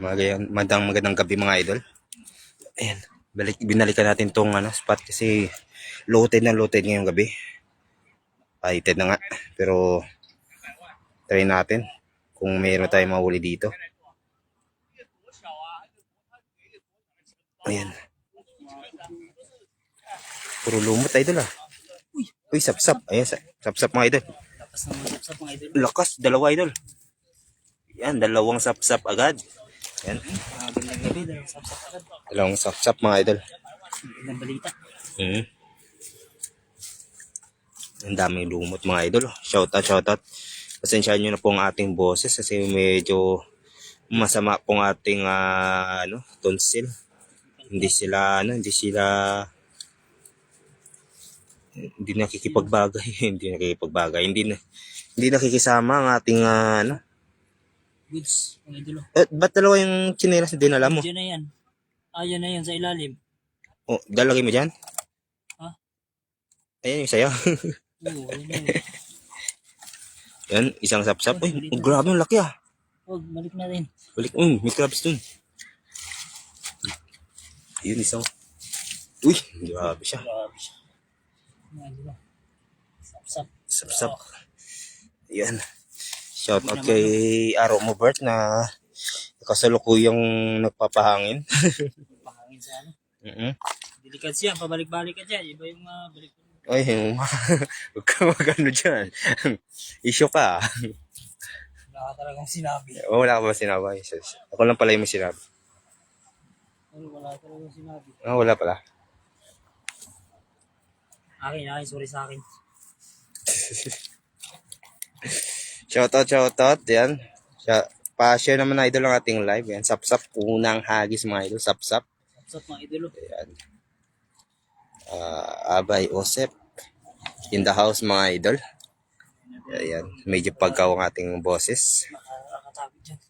Magandang gabi mga idol. Ayan, binalikan natin tong spot kasi loaded na loaded ngayong gabi. Excited na nga. Pero try natin kung mayroon tayong mahuli dito. Ayan. Puro lumot idol ah. Uy, sapsap. Ayan, sapsap mga idol. Lakas, dalawa idol. Yan, dalawang sapsap agad. Yan. Dalawang sapsap mga idol. Ilang balita. Ang daming lumot mga idol. Shoutout. Pasensyahan nyo na po ang ating boses kasi medyo masama pong ating tonsil. Hindi nakikipagbagay. Hindi nakikisama ang ating Goods, mga idolo. Ba't dalawa yung chinelas na dinala mo? Diyan na yan. Yan na yan sa ilalim. Oh, dalagay mo dyan? Ha? Ayan yung sayo. Oo, yan na. Yan, isang sapsap. Uy, grabe yung laki ah. Huwag, balik natin. Balik, may crabs dun. Yun, isang. Uy, grabe siya. Grabe siya. Mga idolo. Sap-sap. Sapsap. Yan. Shout out kay Aro Mobert na kasalukuyang nagpapahangin. Pahangin sa ano. Delikad siya, pabalik-balik ka dyan. Iba yung balik. Ay, huwag ka magano dyan. Issue ka. Wala ka talagang sinabi. Wala ka ba sinabi? Ako lang pala yung sinabi. Wala ka talagang sinabi. Wala pala. Akin, sorry sa akin. Shoutout. Yan. Pa-share naman na idol ang ating live. Yan. Sapsap. Unang hagis mga idol. Sapsap. Sapsap mga idol. Yan. Abay Osep. In the house mga idol. Ayan. Medyo pagkaw ang ating boses. Nakatabi dyan.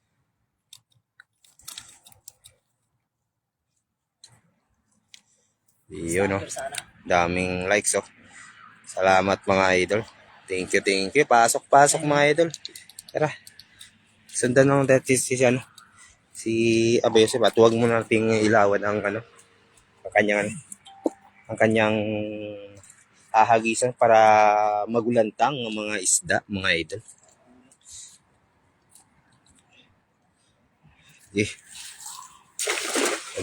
Yun no. Daming likes oh. Salamat mga idol. Thank you. Pasok mga idol. Tara. Sundan ng dati si Abay Joseph at huwag mo nating ilawan ang ang kanyang hahagisan para magulantang ang mga isda, mga idol.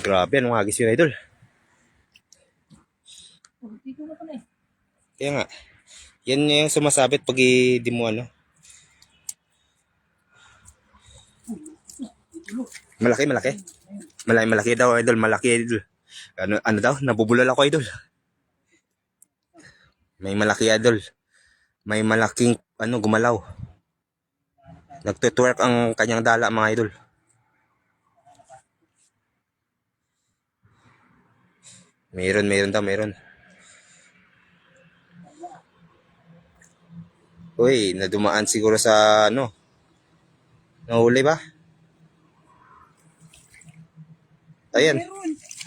Grabe, anong hagis yun, idol? Kaya nga. Yan yung sumasabit pag di mo Malaki daw idol, malaki idol. Ano daw, nabubulol ako idol. May malaki idol. May malaking gumalaw. Nagtutwerk ang kanyang dala mga idol. Meron. Uy, nadumaan siguro sa nahuli ba? Ayan.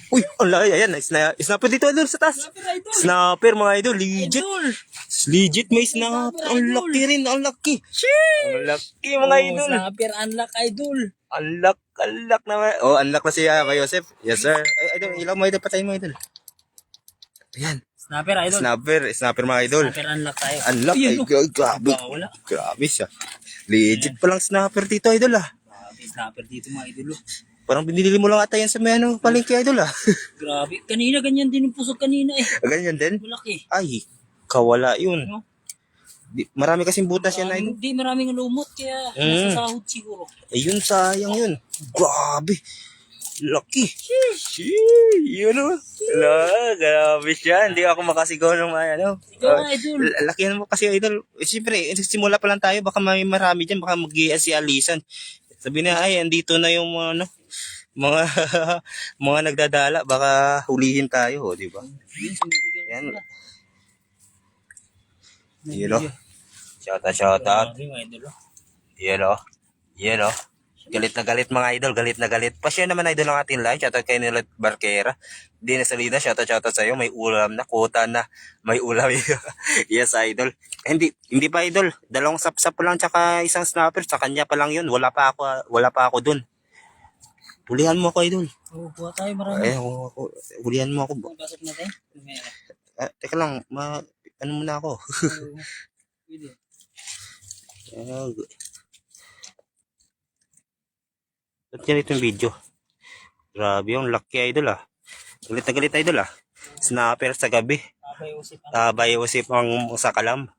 Uy, ayan. Snapper dito idol sa taas. Snapper mga idol, legit may snapper. Ang laki rin, ang laki. Ang laki mga idol. Snapper, unlock idol. Unlock naman. Unlock na siya kay Joseph. Yes sir. Ay, idol, ilaw mo idol, patayin mo idol. Ayan. Snapper idol. Snapper mga idol. Snapper unlock tayo. Unlock. Grabe siya. Legit palang snapper dito idol ah. Grabe, snapper dito mga idol. Parang binili mo lang ata yan sa may palengke idol ah. Grabe. Kanina ganyan din yung pusok kanina eh. Ganyan din? Malaki. Ay, kawala yun. No? Marami kasing butas yan idol. Hindi, maraming lumot kaya nasa sahod siguro. Ayun, sayang yun. Grabe. Laki. Yun o. Grabe siya. Hindi ako makasigaw ng idol. Laki mo kasi idol. Siyempre, simula pa lang tayo. Baka may marami dyan. Baka mag-iasialisan. Sabi na, ay, andito na yung mga nagdadala. Baka hulihin tayo, di ba? Yan. Yun o. Shoutout. Yun o. Galit na galit mga idol, galit na galit. Pa-share naman idol ang ating live. Shoutout kay Nilat Barquera. Dina Salina, shoutout sa'yo. May ulam na, kuta na. May ulam. Yes idol. Hindi pa idol. Dalawang sapsap lang tsaka isang snapper. Sa kanya pa lang yun. Wala pa ako dun. Hulihan mo ako, idol. Oo, kuha tayo marami. Ay, hulihan mo ako. Pasok natin. Mamaya. Teka lang, ano muna ako. Oo. Pwede. Ba't ganito yung video? Grabe yung lucky, idol, ah. Galit na galit, idol, ah. Snapper sa gabi. Abay usip. Tabay usip ang sa kalam.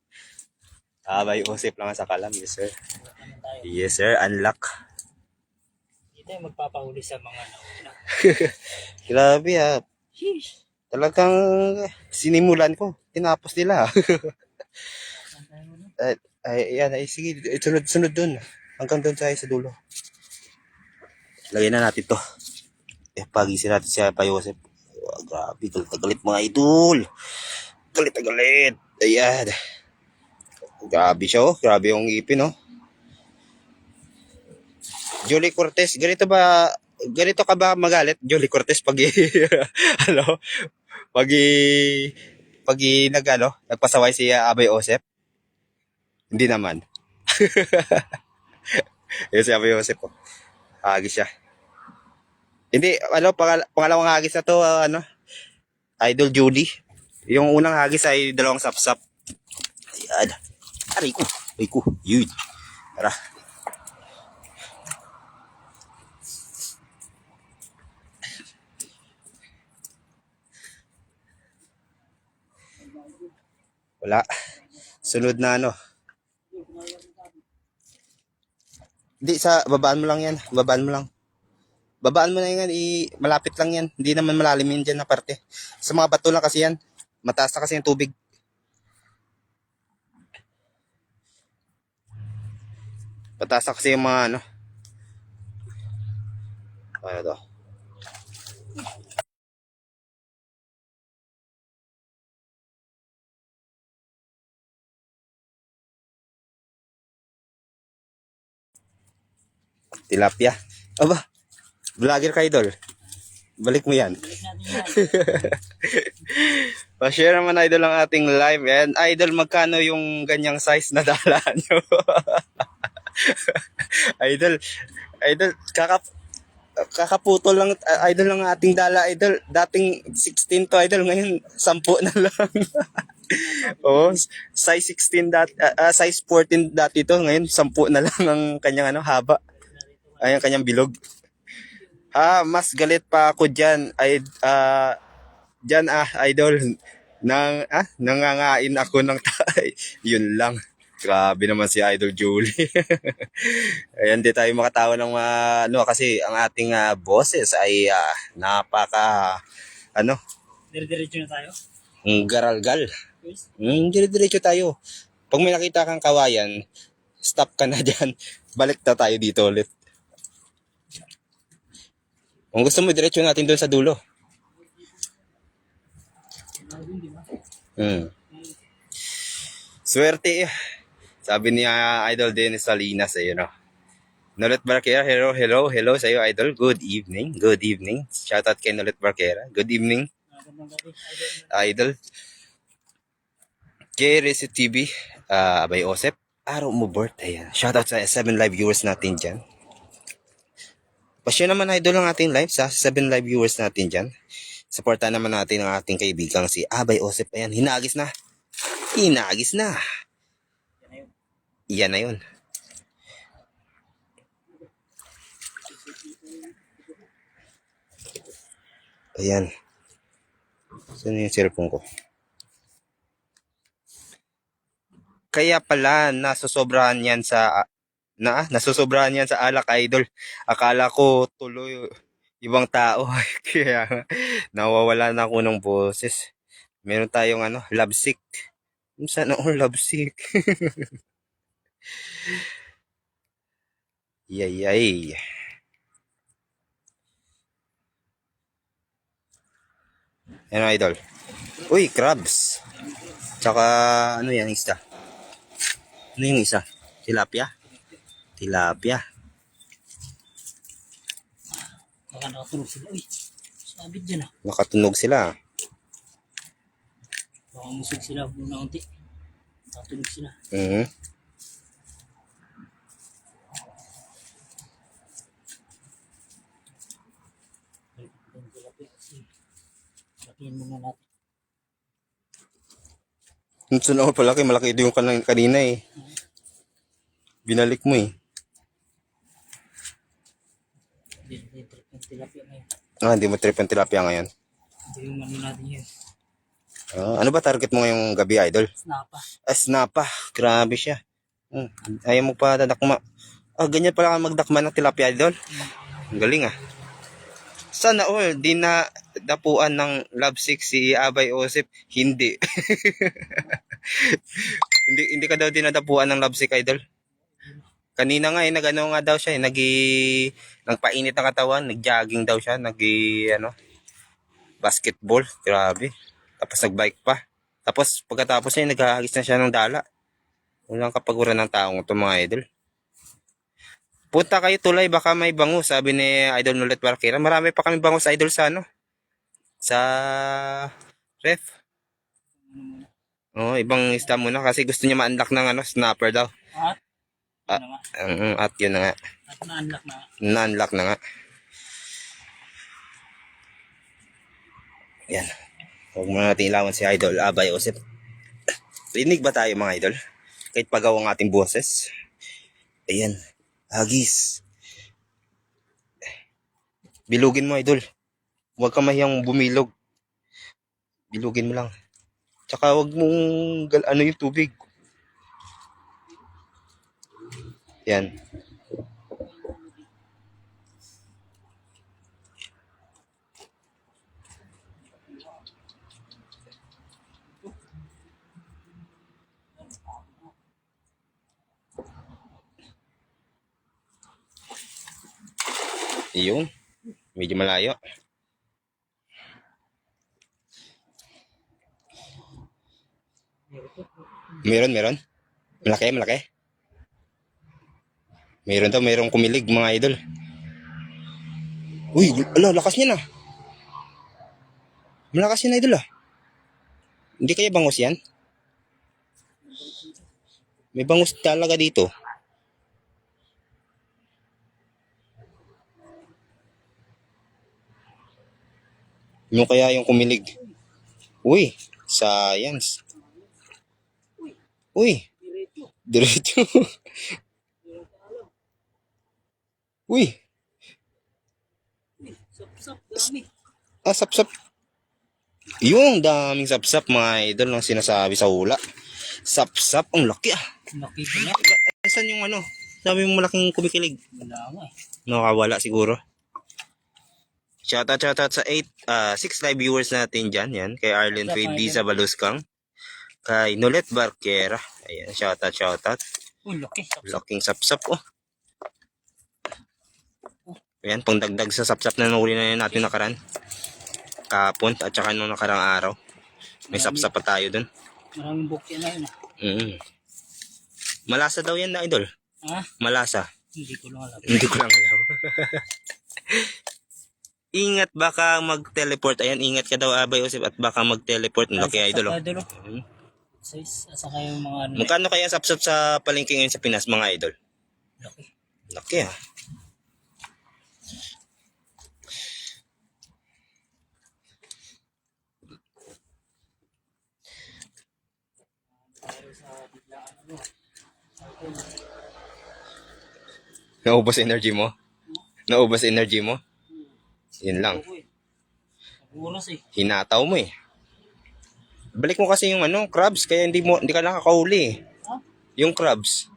Tabay usip lang sa kalam. Yes, sir. Naman tayo. Yes, sir. Unlock. Dito yung magpapahuli sa mga nauna. Grabe, ah. Sheesh. Talagang sinimulan ko. Tinapos nila. Saan tayo muna? Yan. Sige. Sunod dun. Hanggang dun tayo sa dulo. Lagyan na natin to. Pagisin natin siya pa Joseph. Oh, grabe. Galit na galit mga idol. Galit na galit. Ayan. Grabe siya, oh. Grabe yung ngipin, oh. Julie Cortez, ganito ka ba magalit, Julie Cortez, pag ano, pag nagpasaway si Abay Osep? Hindi naman. Yun si Abay Osep, oh. Hagis siya. Hindi, pangalawang hagis na to, Idol Julie. Yung unang hagis ay dalawang sapsap. Ayan. Aray ko, yun. Tara. Wala. Sunod na Hindi, babaan mo lang yan. Babaan mo lang. Babaan mo na yan. Malapit lang yan. Hindi naman malalim yun dyan na parte. Sa mga bato lang kasi yan. Mataas na kasi yung tubig. Mataas na kasi yung mga Ano to? Tilapia. Aba, vlogger ka, idol. Balik mo yan. Balik natin yan. Pa-share naman, idol, ang ating live. And idol, magkano yung ganyang size na dala nyo? idol, kakaputol lang, idol, ang ating dala, idol. Dating 16 to, idol. Ngayon, 10 na lang. Oo, size 16 size 14 dati to. Ngayon, 10 na lang ang kanyang haba. Ay, ang kanyang bilog. Mas galit pa ako diyan. Idol. Nangangain ako ng Yun lang. Grabe naman si Idol Julie. Ayan, di tayo makatawa ng kasi ang ating boses ay napaka Dire-diretso na tayo. garalgal. Guys. Dire-diretso tayo. Pag may nakita kang kawayan, stop ka na dyan. Balik na tayo dito ulit. Kung gusto mo, diretso natin doon sa dulo. Swerte. Sabi ni Idol Dennis Salinas, Nolet Barquera, hello sa iyo, Idol. Good evening. Shoutout kay Nolet Barquera. Good evening, Idol. Kay Resi TV, Abay Osep, araw mo birthday. Shoutout sa 7 live viewers natin dyan. Pa-share naman, idol, ang ating live sa 7 live viewers natin dyan. Supportan naman natin ang ating kaibigang si Abay Osep. Ayan, hinagis na. Yan na yun. Ayan. Saan yung cellphone ko? Kaya pala, nasusobrahan yan sa alak, idol. Akala ko tuloy ibang tao. Kaya nawawala na ako ng boses. Meron tayong love sick. Sana all love sick. Yay. Idol. Uy, crabs. Tsaka yan isda? Ano yung isa? Tilapia. Baka nakatulog sila. Uy, sabit dyan Nakatunog sila. Baka musog sila muna unti. Nakatulog sila. Mhm. Palakihin muna natin. Gusto na ako palaki, malaki ito yung kanina eh. Binalik mo eh. Hindi trip ng tilapia ngayon. Hindi mo trip ang tilapia ngayon. Hindi yung ano natin yun. Ano ba target mo ngayong gabi, idol? Snapa. Snapa. Grabe siya. Ayaw mo pa dadakma. Ganyan pala ka magdakma ng tilapia, idol. Ang galing ah. Sana all, di na dapuan ng love sick si Abay Osip. Hindi. hindi ka daw dinadapuan ng love sick, idol. Kanina nga nagano nga daw siya nagpainit ng katawan, nag-jogging daw siya, basketball. Grabe. Tapos nagbike pa. Tapos pagkatapos niya naghahagis na siya ng dala. Walang kapaguran ng taong ito, mga idol. Punta kayo tulay, baka may bangus, sabi ni Idol Nulet Barquera. Marami pa kami bangus, idol, sa ref. Ibang isda muna kasi gusto niya ma-unlock ng snapper daw. At yun na nga. At na-unlock na. Na-unlock na nga. Yan. Huwag muna natin ilawan si Idol Abay Osip. Rinig ba tayo, mga idol? Kahit pagaw ang ating boses. Ayan. Hagis. Bilugin mo, idol. Huwag ka mahiyang bumilog. Bilugin mo lang. Tsaka huwag mong yung tubig. Yan. Iyon. Medyo malayo. Meron. Malaki. Merong kumilig, mga idol. Uy, lakas niya na. Malakas yan, idol ah. Hindi kaya bangus yan? May bangus talaga dito. Yung kaya yung kumilig. Uy, science. Uy, diretso. Uy. Sap-sap, dami. Sap-sap. Yung daming sap-sap, mga idol, ang sinasabi sa hula. Sap-sap, ang laki ah. Laki pala. Saan yung sabi mo malaking kumikilig? Wala nga eh. Nakawala siguro. Shoutout sa 6 live viewers natin dyan. Yan. Kay Arlen Fade sa Baluskang. Kay Nulet Barquera. Ayan. Shoutout. Laki. Laking sapsap oh. Ayan. Pangdagdag sa sapsap na nahuli na natin nakaraan. Kapon at saka nung nakarang araw. May sapsap pa tayo dun. Maraming bukya na yun. Malasa daw yan na, idol. Malasa. Hindi ko lang alam. Ingat baka mag-teleport. Ayan, ingat ka daw, Abay Osip, at baka mag-teleport. Ang laki, idol. Size, saka yung mga Magkano kaya sapsap sa palengke ngayon sa Pinas, mga idol? Laki ah. Naubos energy mo? Yun lang. oras eh. Hinataw mo eh. Balik mo kasi yung crabs, kaya hindi ka nakakahuli eh. Yung crabs.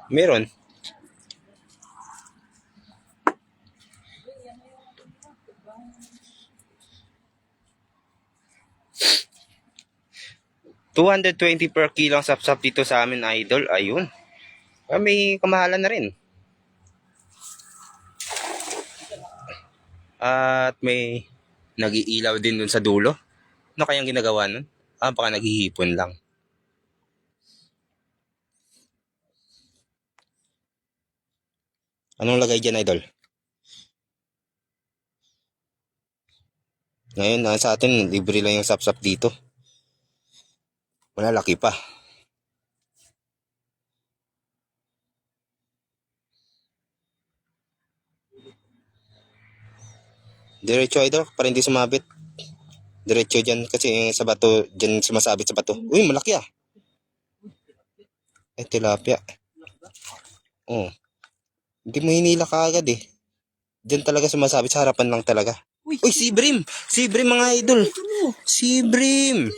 Meron. $220 per kilo ang sapsap dito sa amin, idol. Ayun. May kamahalan na rin. At may nag-iilaw din dun sa dulo. Ano kayang ginagawa nun? Baka naghihipon lang. Anong lagay dyan, idol? Ngayon, sa atin, libre lang yung sapsap dito. Malalaki pa. Diretso, idol, para hindi sumabit. Diretso dyan kasi yung sa bato, dyan sumasabit sa bato. Uy, malaki ah. Ay, tilapia. Oo. Hindi mo hinila ka agad eh. Dyan talaga sumasabit sa harapan lang talaga. Uy, Uy, si Brim! Si Brim mga idol! ano? Si Brim!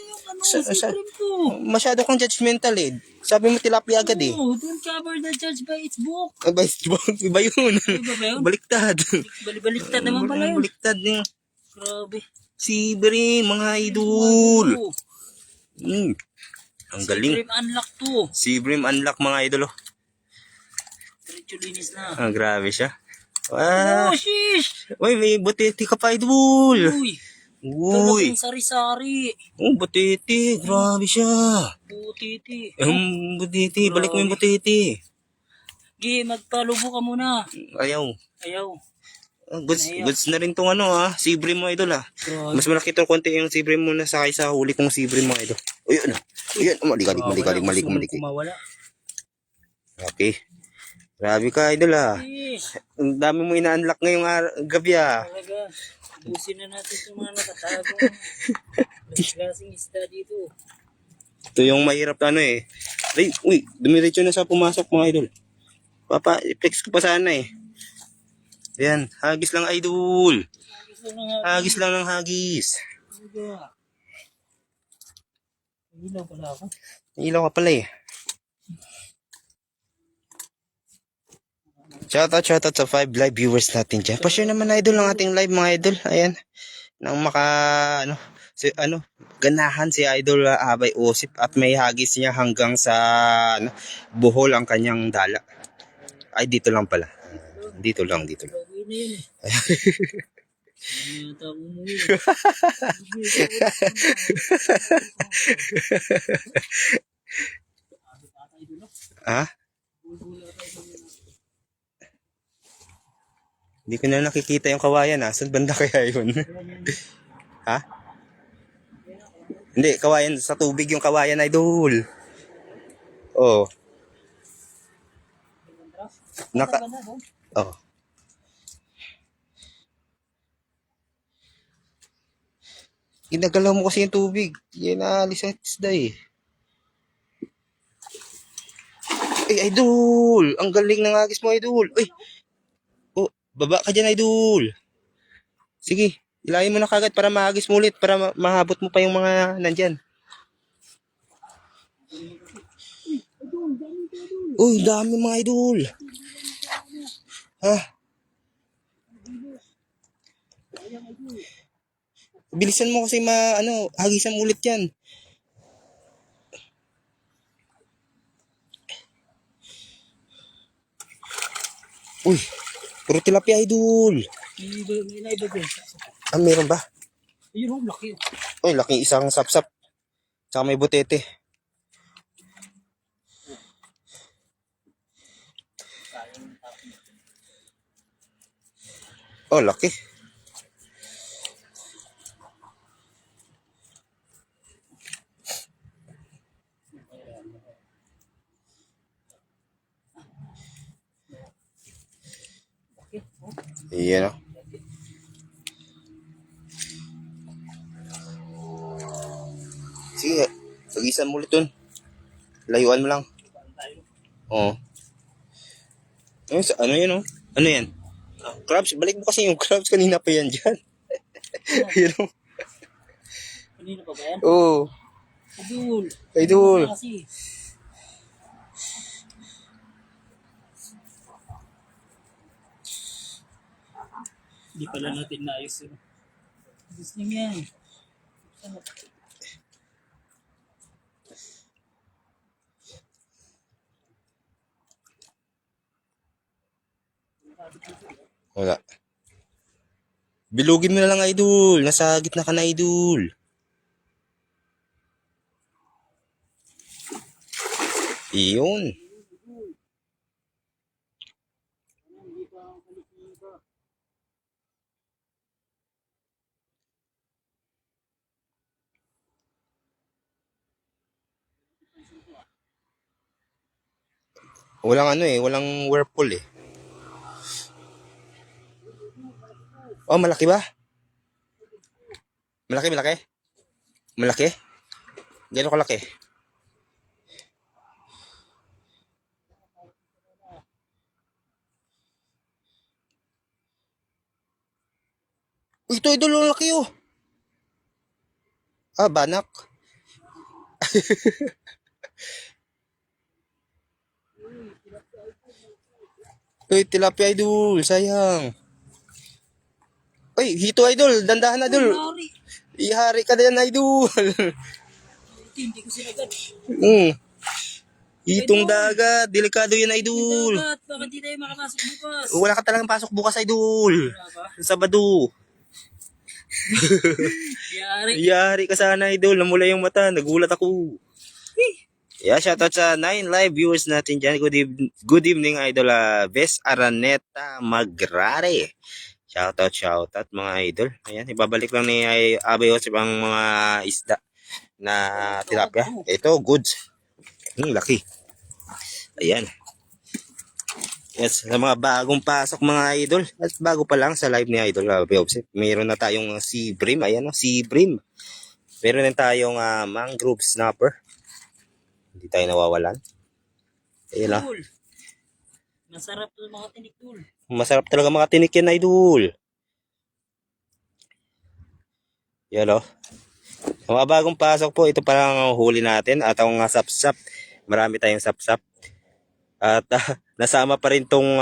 Si Brim to. Masyado kang judgmental eh. Sabi mo tilapia agad eh. Oh, don't cover the judge by its book. Iba, iba yun. Iba ba yun? Baliktad. Baliktad naman pala yun. Baliktad yung Grabe. si Brim mga idol. Oh, Mm. Ang galing. Brim unlock to. Si Brim unlock mga idol. Oh. Diretso linis na. Ah, grabe siya. Ah, Oh, shish! uy, may butiti ka pa idol. Uy, Uy. talagang sari-sari. Oh, butiti. Grabe siya. Butiti. Butiti. Balik mo yung butiti. Gi, magpalubo ka muna. Ayaw. Ayaw. Goods na rin tong ano si Brim mo idol ah. Grabe. Mas malaki to konti yung si Brim mo na sa kaysa huli kong si Brim mo idol. Uy, ano? Ayun, mali. Kumawala. Okay. Grabe ka idol ah. Eh, Ang dami mo ina-unlock ngayong gabi ah. talaga. Ubusin na natin itong mga nakatagong klaseng isda dito. Ito yung mahirap ano eh. Ay, uy, dumiretso na sa pumasok mga idol. Papa, i-flex ko pa sana eh. Ayan, hagis lang idol. Gusto na nga. Hagis lang ng hagis. Talaga. Ilaw pala ako. Ilaw ka pala eh. Shoutout sa 5 live viewers natin dyan. Pa-share naman idol ng ating live mga idol. Ayan. Nang ganahan si idol Abay Osip at may hagis niya hanggang sa Bohol ang kanyang dala. Ay, dito lang pala. Dito lang. Gawin na yun eh. Yata umuwi. Ha? Hindi ko na nakikita yung kawayan Saan banda kaya yun? Ha? Hindi, kawayan. Sa tubig yung kawayan idol. Oh. Oh. Ginagalaw mo kasi yung tubig. Yan naalis sa isda eh. Ay, idol! Ang galing ng agis mo, idol. Uy! Oh, baba ka dyan, idol. Sige, ilayin mo na kagad para maagis mo ulit. Para mahabot mo pa yung mga nandyan. Uy, dami mga idol. Ha? Bilisan mo kasi hagisan mo ulit yan. Uy, puro tilapia idol. May naiba din. Meron ba? Ayun ang laki. Uy, laki isang sapsap. Tsaka may butete. Oh, laki. Iyan o. Sige, pagisan mo ulit dun. Layuan mo lang. Oo. Ano yun oh? Ano yan? Crabs, balik mo kasi yung crabs kanina pa yan dyan. Yun o. Kanina pa ba yan? Oo. Idol. Idol. Kasi. Hindi pala natin naayos yun. Gusto niya yan. Wala. Bilugin mo na lang idol. Nasa gitna ka na idol. Iyon. Walang whirlpool eh. Oh, malaki ba? Malaki. Malaki? Gano'n kalaki? Uy, ito idol, ang laki oh. Ah, banak. Uy, tilapia idol, sayang. Uy, hito idol, dandahan idol. Mari. Ihari ka na yan idol. Hindi ko sinagad. Hitong dagat, delikado yan idol. Dagat, bakit di tayo makapasok bukas? Wala ka talagang pasok bukas idol. Wala ba? Sabado. Yari. Ihari ka sana idol, namula yung mata, nagulat ako. Yeah, shoutout sa 9 live viewers natin dyan. Good evening, Idol Ves Araneta Magrare. Shoutout mga idol. Ayan, ibabalik lang ni Abay Joseph ang mga isda na tilapia. Ito, goods. Laki. Ayan. Yes, sa mga bagong pasok mga idol. At bago pa lang sa live ni Idol Abay Joseph, mayroon na tayong sea bream. Ayan, sea bream. Meron din tayong mangrove snapper. Hindi tayo nawawalan. Ayun lang. Tol. Masarap to mga tinik tol. Masarap talaga makatinik yan, idol. Yan o. Ang mga bagong pasok po, ito parang ang huli natin. At ang sapsap. Marami tayong sapsap. At nasama pa rin tong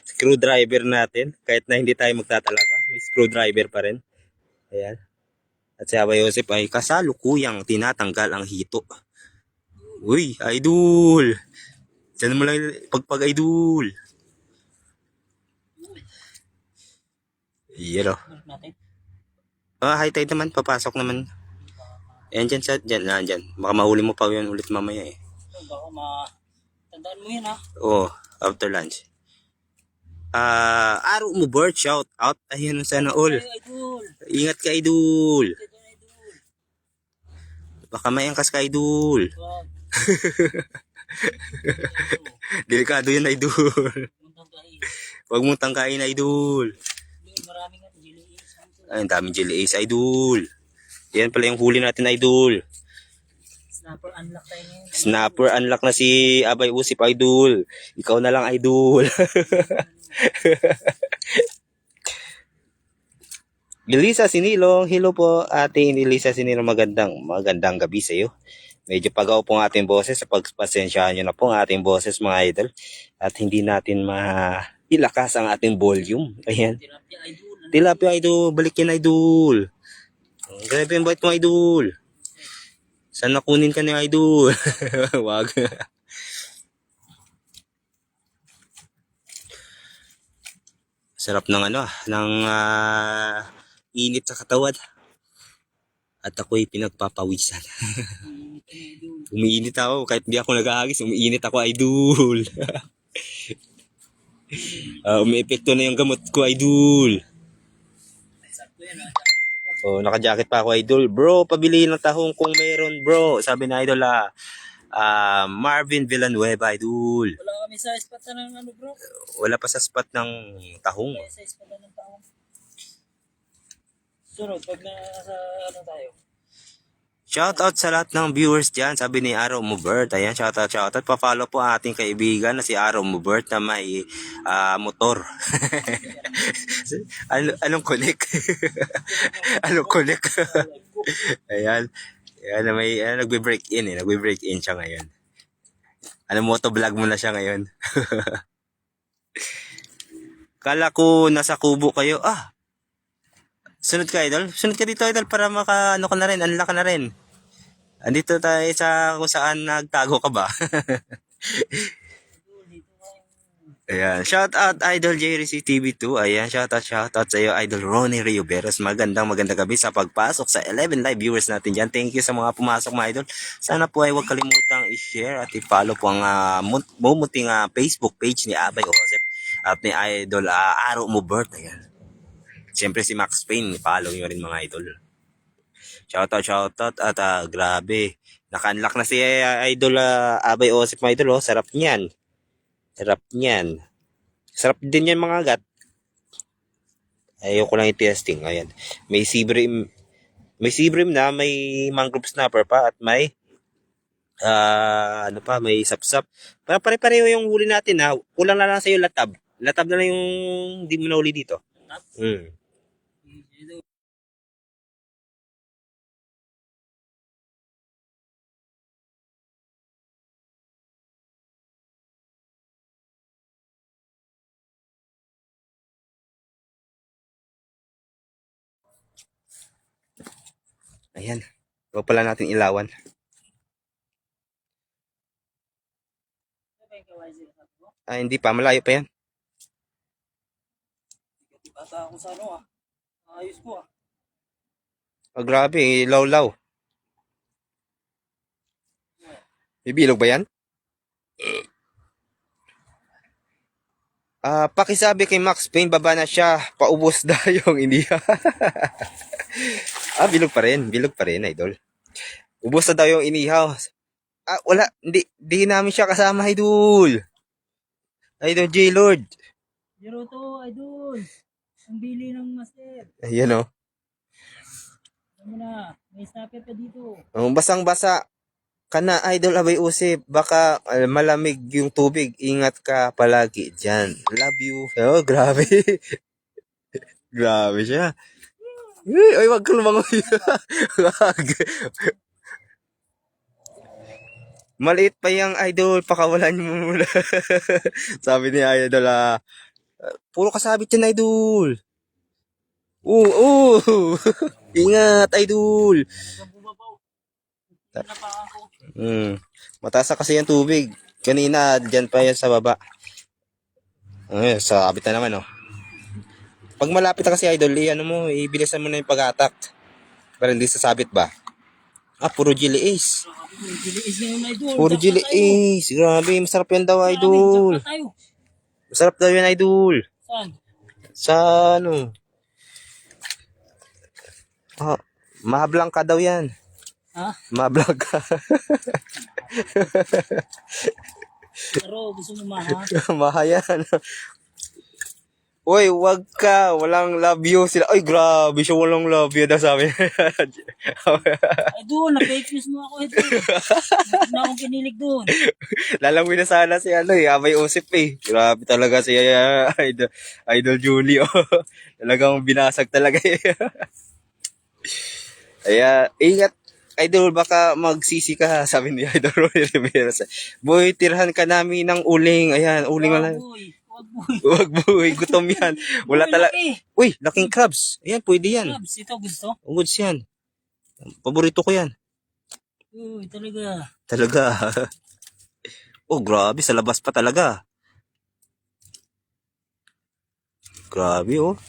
screwdriver natin. Kahit na hindi tayo magtatalaba. May screwdriver pa rin. Ayan. At si Abay Joseph ay kasalukuyang tinatanggal ang hito. Uy, idol. Diyan mo lang pagpag-idol. Yan o. Balik natin. High tide naman, papasok naman. Ayan dyan. Baka mahuli mo pa yun ulit mamaya eh. So, baka tandaan mo yun ha. Oo, after lunch. Araw mo bird, shout out. Ayan, sana all. Ay, idol. Ingat ka, idol. Ito na, idol. Baka may angkas ka, idol. Wag. Delikado yan, idol. Muntang kain. Huwag mong tangkain, idol. Doon maraming jelly is. Ay, ang daming jelly ace, idol. Yan pala yung huli natin, idol. Snapper unlock tayo ngayon. Snapper unlock na si Abay Usip, idol. Ikaw na lang, idol. Elisa Sinilong, hello po ate Elisa Sinilong, magandang gabi sa iyo. Medyo pagaw po ang ating boses, sa pagpasensyahan nyo na po ang ating boses mga idol. At hindi natin mailakas ang ating volume. Ayan. Tilapia idol. Tilapia idol, balik yan idol. Grabe yung bait mo idol. Saan nakunin ka ni idol? Wag. Sarap ng init sa katawan. At ako'y pinagpapawisan. Umiinit ako. Kahit di ako nag-aagis, umiinit ako, idol. Umi-epekto na yung gamot ko, idol. Sakto yan ha. Oh, naka-jacket pa ako, idol. Bro, pabili ng tahong kung meron, bro. Sabi na idol, Marvin Villanueva, idol. Wala kami sa spot na ng bro. Wala pa sa spot ng tahong. Kaya sa spot na ng taong. Sunod, pag nasa tayo. Shoutout sa lahat ng viewers dyan, sabi ni Araw Mubert. Ayan, shoutout. Pa-follow po ang ating kaibigan na si Araw Mubert na may motor. Anong connect? Anong connect? Ayan. Ayan, may nagbe-break in eh. Nagbe-break in siya ngayon. Motovlog mo na siya ngayon. Kala ko nasa kubo kayo. Sunod ka, idol. Sunod ka dito, idol, para ka na rin. Unlock ka na rin. Andito tayo sa kung saan nagtago ka ba. Ayan. Shout out, Idol JRC TV2. Ayan, shout out sa iyo, Idol Ronnie Rioberos. Magandang gabi sa pagpasok sa 11 live viewers natin dyan. Thank you sa mga pumasok, mga idol. Sana po ay huwag kalimutang i-share at i-follow po ang mumuting Facebook page ni Abay Joseph at ni Idol Aro Mubert. Ayan. Siyempre si Max Payne, follow nyo rin mga idol. Shoutout at grabe. Naka-unlock na si Idol Abay Joseph mga idol. Sarap niyan. Sarap din yan mga gat. Ayoko lang i-testing. Ayan. May sea bream. May sea bream na, may mangrove snapper pa, at may ano pa, may sapsap. Para pare-pareho yung huli natin ha. Kulang na lang sa'yo latab. Latab na lang yung hindi mo nahuli dito. Hmm. Ayan. Huwag pala natin ilawan. Ah, hindi pa. Malayo pa yan. Bata ako sa ano ah. Ayos ko ah. Oh, grabe. Law-law. May bilog ba yan? Pakisabi kay Max Payne, baba na siya. Paubos na yung India. Bilog pa rin. Bilog pa rin, idol. Ubos na daw yung inihaw. Wala. Hindi namin siya kasama, idol. Idol J-Lord. Zero to, idol. Ang bili ng master. Ayan o. Alam mo na, may snapper ka dito. Basang-basa ka na, idol Abay Usip. Baka malamig yung tubig. Ingat ka palagi dyan. Love you. Oh, grabe. Grabe siya. Ay, wag kang lumangoy. Wag. Maliit pa yung idol. Pakawalan mo muna. Sabi ni idol, puro kasabit yan, idol. Oo. Ingat, idol. Hanggang bumabaw. Napakan ko. Mataas na kasi yung tubig. Kanina, dyan pa yan sa baba. Ay, sabit na naman, oh. Pag malapit na kasi, idol, ano mo, ibilisan mo na yung pag-attack. Para hindi sasabit ba? Puro Gili Ace. Puro Gili-Ace ngayon, idol. Puro Gili Ace. Grabe, masarap yan daw, idol. Jackpot tayo. Masarap daw yan, idol. Saan? Sa ano? Mahablang ka daw yan. Ha? Mahablang ka. Pero gusto mo maha? Mahayan. Uy, wag ka. Walang love you sila. Ay, grabe siya. Walang love you daw sabi. Idol, na-fake news mo ako, idol. Na akong pinilig doon. Lalangoy na sana si Abay Usip eh. Grabe talaga si Idol Julie. Talagang binasag talaga eh. Kaya, ingat. Idol, baka magsisi ka, sabi ni Idol Ronnie Rivera. Boy, tirhan ka namin ng uling. Ayan, uling na lang. Wag boy, gutom yan. Wala talaga. Uy, laking crabs. Ayan, pwede yan. Crabs, ito gusto? Goods yan. Paborito ko yan. Uy, talaga. Talaga. Oh, grabe. Sa labas pa talaga. Grabe, oh.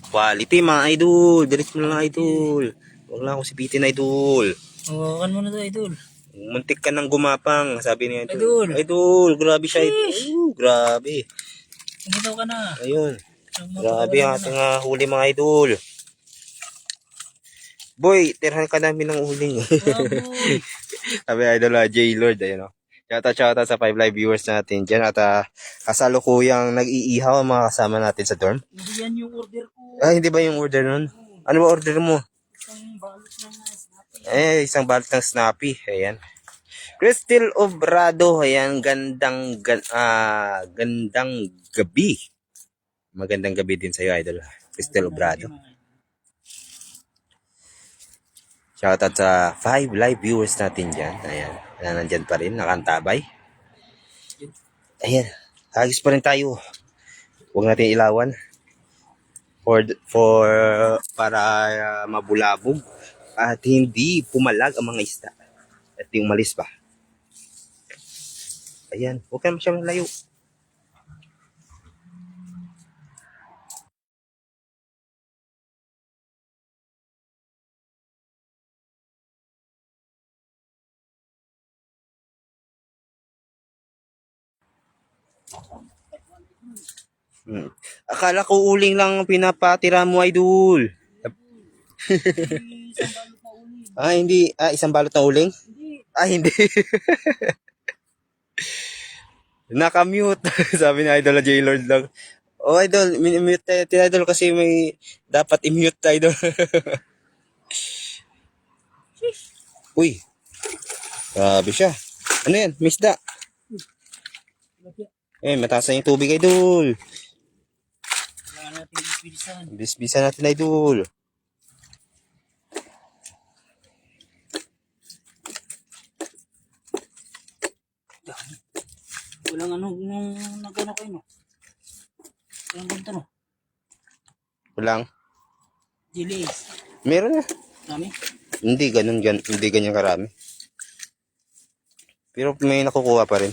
Quality, mga idol. Diretso mo lang, idol. Huwag lang ako sipitin, idol. Hawakan mo na to, idol. Muntik ka nang gumapang, sabi niya. Idol. Idol, grabe siya. Grabe. Kumitaw ka na. Ayun. Grabe ang ating huli, mga idol. Boy, tirhan ka namin ng uling. Sabi idol, J-Lord. Ayun, oh. Shoutout sa 5 live viewers natin dyan. At kasalukuyang nag-iihaw ang mga kasama natin sa dorm. Hindi yan yung order ko. Hindi ba yung order nun? Ano ba order mo? Isang balot ng snappy. Isang balot ng snappy. Ayan. Crystal Obrado. Ayan, gandang gabi. Magandang gabi din sa'yo, idol. Crystal Obrado. Shoutout sa 5 live viewers natin dyan. Ayan. Nandyan pa rin. Nakantabay. Ayan. Hagis pa rin tayo. Huwag natin ilawan. Para mabulabog. At hindi pumalag ang mga isda. At yung malis pa. Ayan. Huwag ka masyadong layo. Akala ko uling lang pinapatira mo, idol. Hindi. Isang balot na uling? Hindi. Nakamute. Sabi ni Idol J-Lord lang. Oh, idol, mute tayo, idol, kasi may dapat i-mute tayo, idol. Uy, grabe siya. Ano yan? Misda. Mataas na yung tubig, idol. Kailangan natin isbilisan. Bisbisan natin, idol. Walang ano, nung nag-ano kayo, no? Walang ganito, no? Walang. Delays. Meron na. Kami? Hindi hindi ganyan karami. Pero may nakukuha pa rin.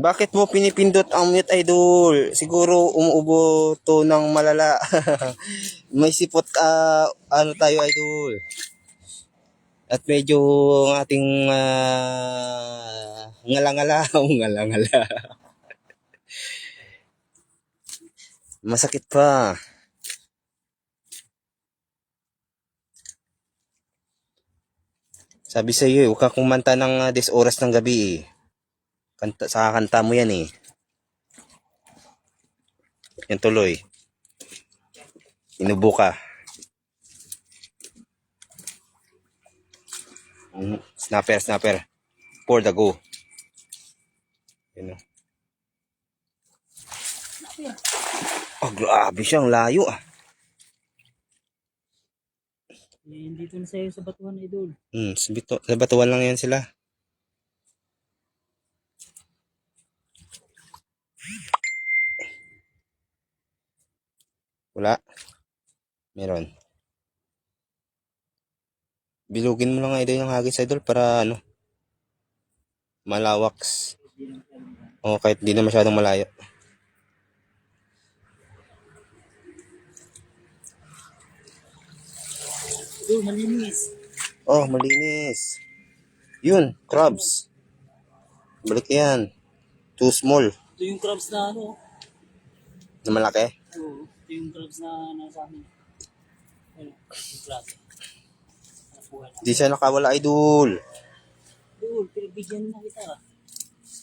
Bakit mo pinipindot ang mute, idol? Siguro umuubo to ng malala. May sipot, ano tayo, idol. At medyo ang ating ngala-ngala. Ngala-ngala. Masakit pa. Sabi sa iyo, huwag ka kumanta ng 10 oras ng gabi eh. Sa kanta mo yan eh. Yan tuloy. Inubo ka. Snapper. For the go. Yun o. Oh, grabe siya. Ang layo ah. Dito na sa'yo sa batuhan, idol. Sa batuan lang yan sila. Wala. Meron. Bilugin mo lang nga, idol, yung hagis, idol, para ano, malawaks. O kahit di na masyadong malayo. Idol, malinis. Oh, malinis. Yun, crabs. Balik yan. Too small. Ito yung crabs na ano. Na malaki. Oo, ito yung crabs na nasa amin. Ano, yung klase. Nakuha na. Di siya nakawala, idol. Idol, pinagbigyan na kita.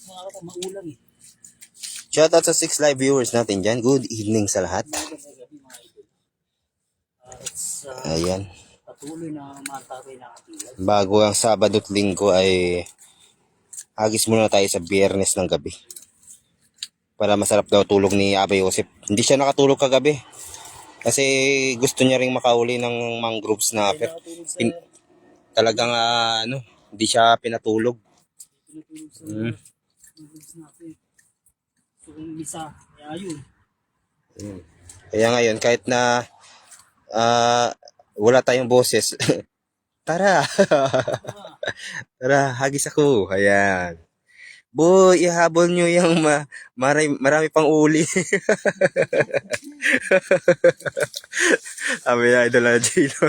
Mga ka maulam eh. Shoutout sa 6 live viewers natin dyan. Good evening sa lahat. Magandang gabi mga idol. At sa Ayan. patuloy na matapay na katilag. Bago ang Sabado at Linggo ay hagis muna tayo sa Biyernes ng gabi. Para masarap daw tulog ni Abay Joseph. Hindi siya nakatulog kagabi. Kasi gusto niya ring makauli ng mangroves na Pinatulog sa talagang hindi siya pinatulog. pinatulog sa mangroves natin. So kung isa, kaya yun. Kaya ngayon kahit na wala tayong boses, tara. Tara, hagis ako. Ayan. Boy, ihabol nyo yung marami pang uli. Sabi na idol na J-Lo.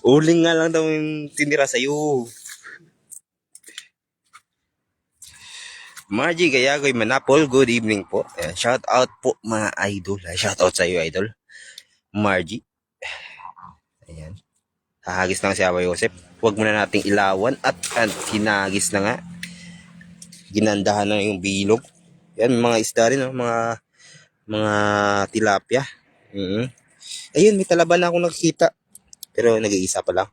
Uling nga lang daw yung tinira sa'yo. Margie Gayagoy Manapol, good evening po. Shout out po mga idol. Shout out sa iyo, idol. Margie. Ayan. Hahagis lang si Abay Joseph. Huwag muna nating ilawan at hinagis na nga. Ginandahan na yung bilog. Yan, mga isda rin, mga tilapia. Ayun, may talaba na akong nakikita. Pero nag-iisa pa lang.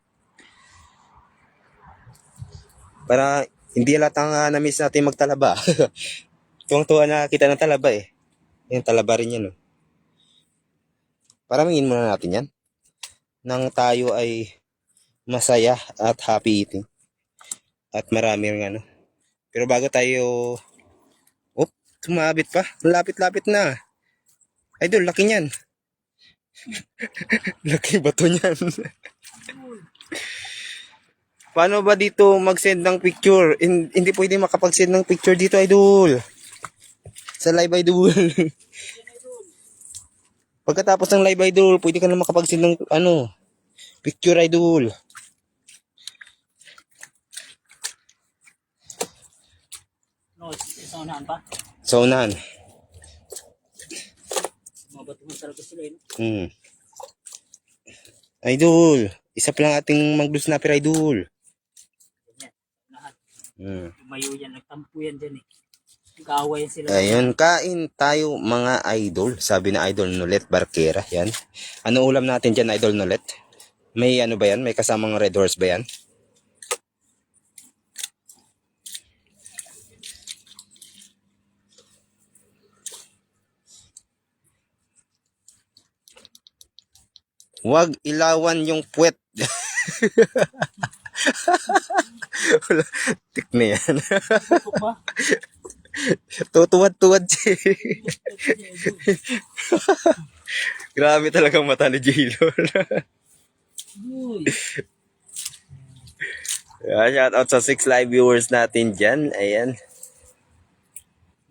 Para hindi halatang na-miss natin magtalaba. Tuwang-tuwa na kita ng talaba eh. Yung talaba rin yan. Paramingin muna natin yan. Nang tayo ay masaya at happy eating. At marami rin Pero bago tayo... tumabit pa. Lapit-lapit na. Idol, laki niyan. Laki bato niyan. Paano ba dito mag-send ng picture? Hindi pwede makapag-send ng picture dito, idol. Sa live, idol. Pagkatapos ng live, idol, pwede ka na makapag-send ng picture, idol. No, sa unahan pa. Sa unahan. Mga batuhan talaga sila eh. Idol, isa pa lang ating mag-blue snapper, idol. Ganyan. Lahat. Hmm. Tumayo yan. Nagtampo yan dyan eh. Nag-aaway sila. Ayun, kain tayo mga idol. Sabi na Idol Nolet Barquera. Yan. Ano ulam natin dyan, Idol Nolet? May ano ba yan? May kasamang red horse ba yan? Huwag ilawan yung puwet. Wala, tik na yan. Tutok ba? Tutuwad-tuwad siya. Grabe talagang mata ni J-Lord. Uy. Shout out sa 6 live viewers natin dyan. Ayan.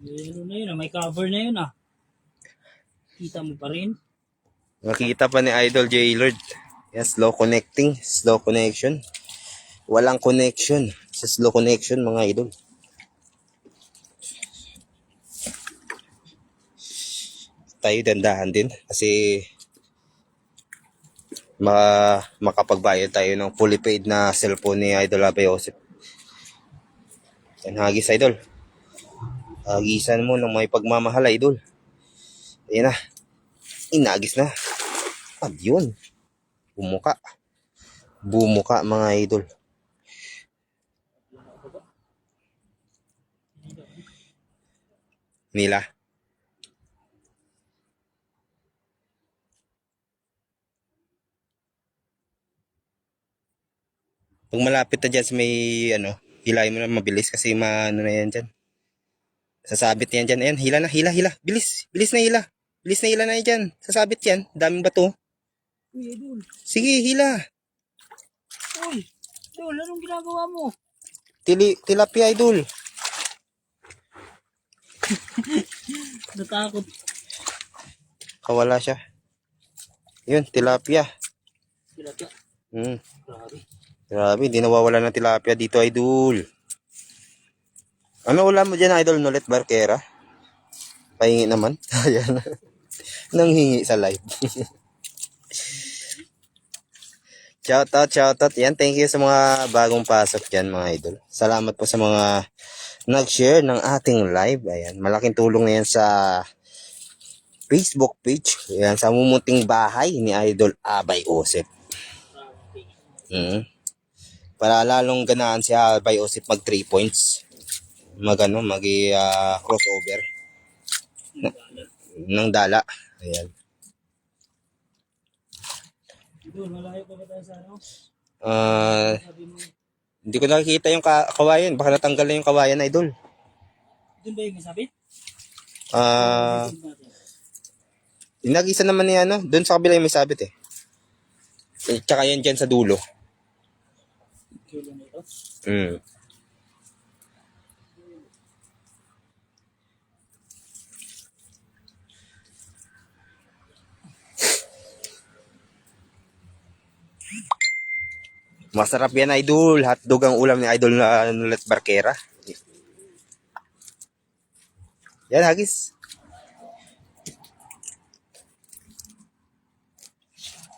Ano na yun ah. May cover na yun ah. Kita mo pa rin. Makita pa ni Idol J-Lord. Yan, slow connecting. Slow connection. Walang connection. Sa slow connection mga idol. Tayo dandahan din. Kasi makapagbayad tayo ng fully paid na cellphone ni Idol Abay Joseph. Yan, hagis idol. Hagisan mo ng may pagmamahal idol. Ayan na. Inagis na. At yun. Bumuka. Bumuka mga idol. Nila. Pag malapit na dyan sa may ano, hilahin mo na mabilis kasi maano na yan dyan. Sasabit yan dyan. Ayan, hila na, hila, hila. Bilis, bilis na hila. Bilis na hila na yan dyan. Sasabit yan. Daming bato. Uy, Idol. Sige, hila. Uy. Idol, anong ginagawa mo? Tilapia idol. Natakot. Kawala siya. Yun, tilapia. Tilapia. Grabe. Grabe, di nawawala ng tilapia dito idol. Ano ulam mo dyan idol Nolet Barquera? Pahingi naman. Ayan. Nanghingi sa live. Shoutout. Yan, thank you sa mga bagong pasok dyan mga idol. Salamat po sa mga nag-share ng ating live. Ayan, malaking tulong na yan sa Facebook page. Ayan, sa mumunting bahay ni Idol Abay Joseph. Para lalong ganahan si Abay Joseph mag 3 points. Crossover ng dala. Ayan. Idol, malayo pa ba tayo sa ano? Sabi mo, Hindi ko nakikita yung kawayan. Baka natanggal na yung kawayan, idol. doon ba yung nasabit? Inagisa naman niya, ano? Doon sa kabila yung may sabit eh. Tsaka yan dyan sa dulo. Dulo na ito? Masarap yan, idol. Hotdog ang ulam ni Idol na Nolet Barquera. Yan, hagis.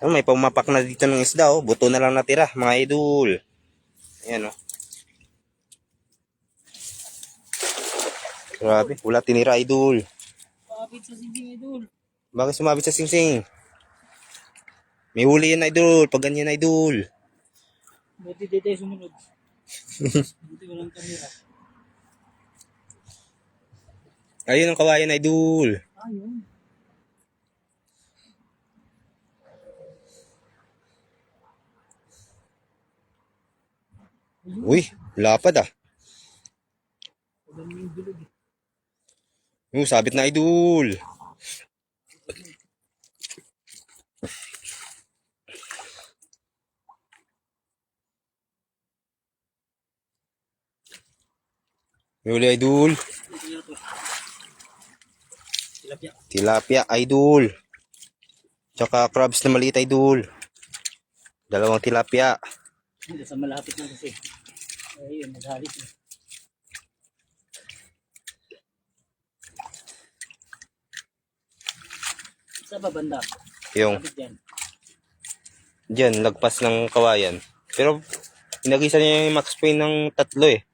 May pumapak na dito ng isda, oh. Buto na lang natira, mga idol. Ayan, oh. Grabe, wala tinira, idol. Pakapit sa sibing, Idol. Bakit sumabit sa singsing? May huli yan, idol. Pag ganyan, idol. Buti di tayo sumunod. Buti walang kamera. Ayun ang kawayan, idol. Ayun. Uy, lapad ah. Pagano yung bilog eh. Sabit na, idol. May huli, idol. Tilapia. Tilapia, idol. Tsaka crabs na maliit, idol. Dalawang tilapia. Hindi, sa malapit na kasi. Ayun, naghalit na. Sa babanda. Yung Kapit dyan. Diyan, lagpas ng kawayan. Pero, pinagisa niya yung max pay ng 3 eh.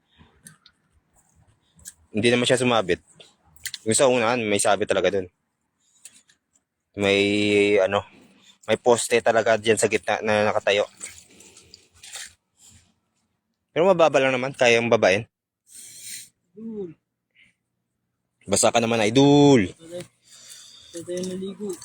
Hindi naman siya sumabit. Yung sa unahan, may sabit talaga dun. May, ano, may poste talaga dyan sa gitna na nakatayo. Pero mababa lang naman, kayang babain. Idol. Basta ka naman, idol. Ito tayo naligo.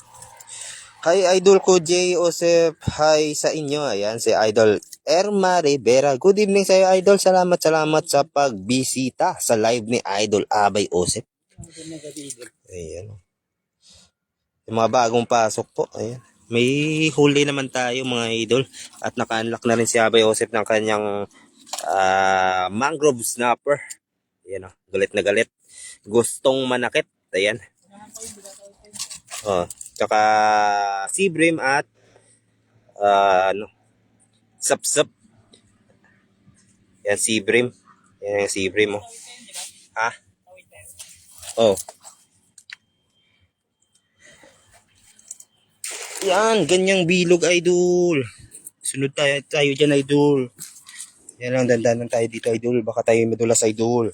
Hi, idol ko, J. Joseph. Hi sa inyo. Ayan, si Idol Erma Rivera. Good evening sa iyo, idol. Salamat sa pagbisita sa live ni Idol Abay Joseph. Idol na gabi, idol. Ayan. Yung mga bagong pasok po. Ayan. May huli naman tayo, mga idol. At naka-unlock na rin si Abay Joseph ng kanyang mangrove snapper. Ayan o. Galit na galit. Gustong manakit. Ayan. Oh, tsaka sea bream at ano, sapsap. Yan sea bream. Yan yung sea bream mo. Ha? Oh. Yan, ganyang bilog, idol. Sunod tayo dyan, idol. Yan lang, dandanan tayo dito, idol. Baka tayo madulas, idol.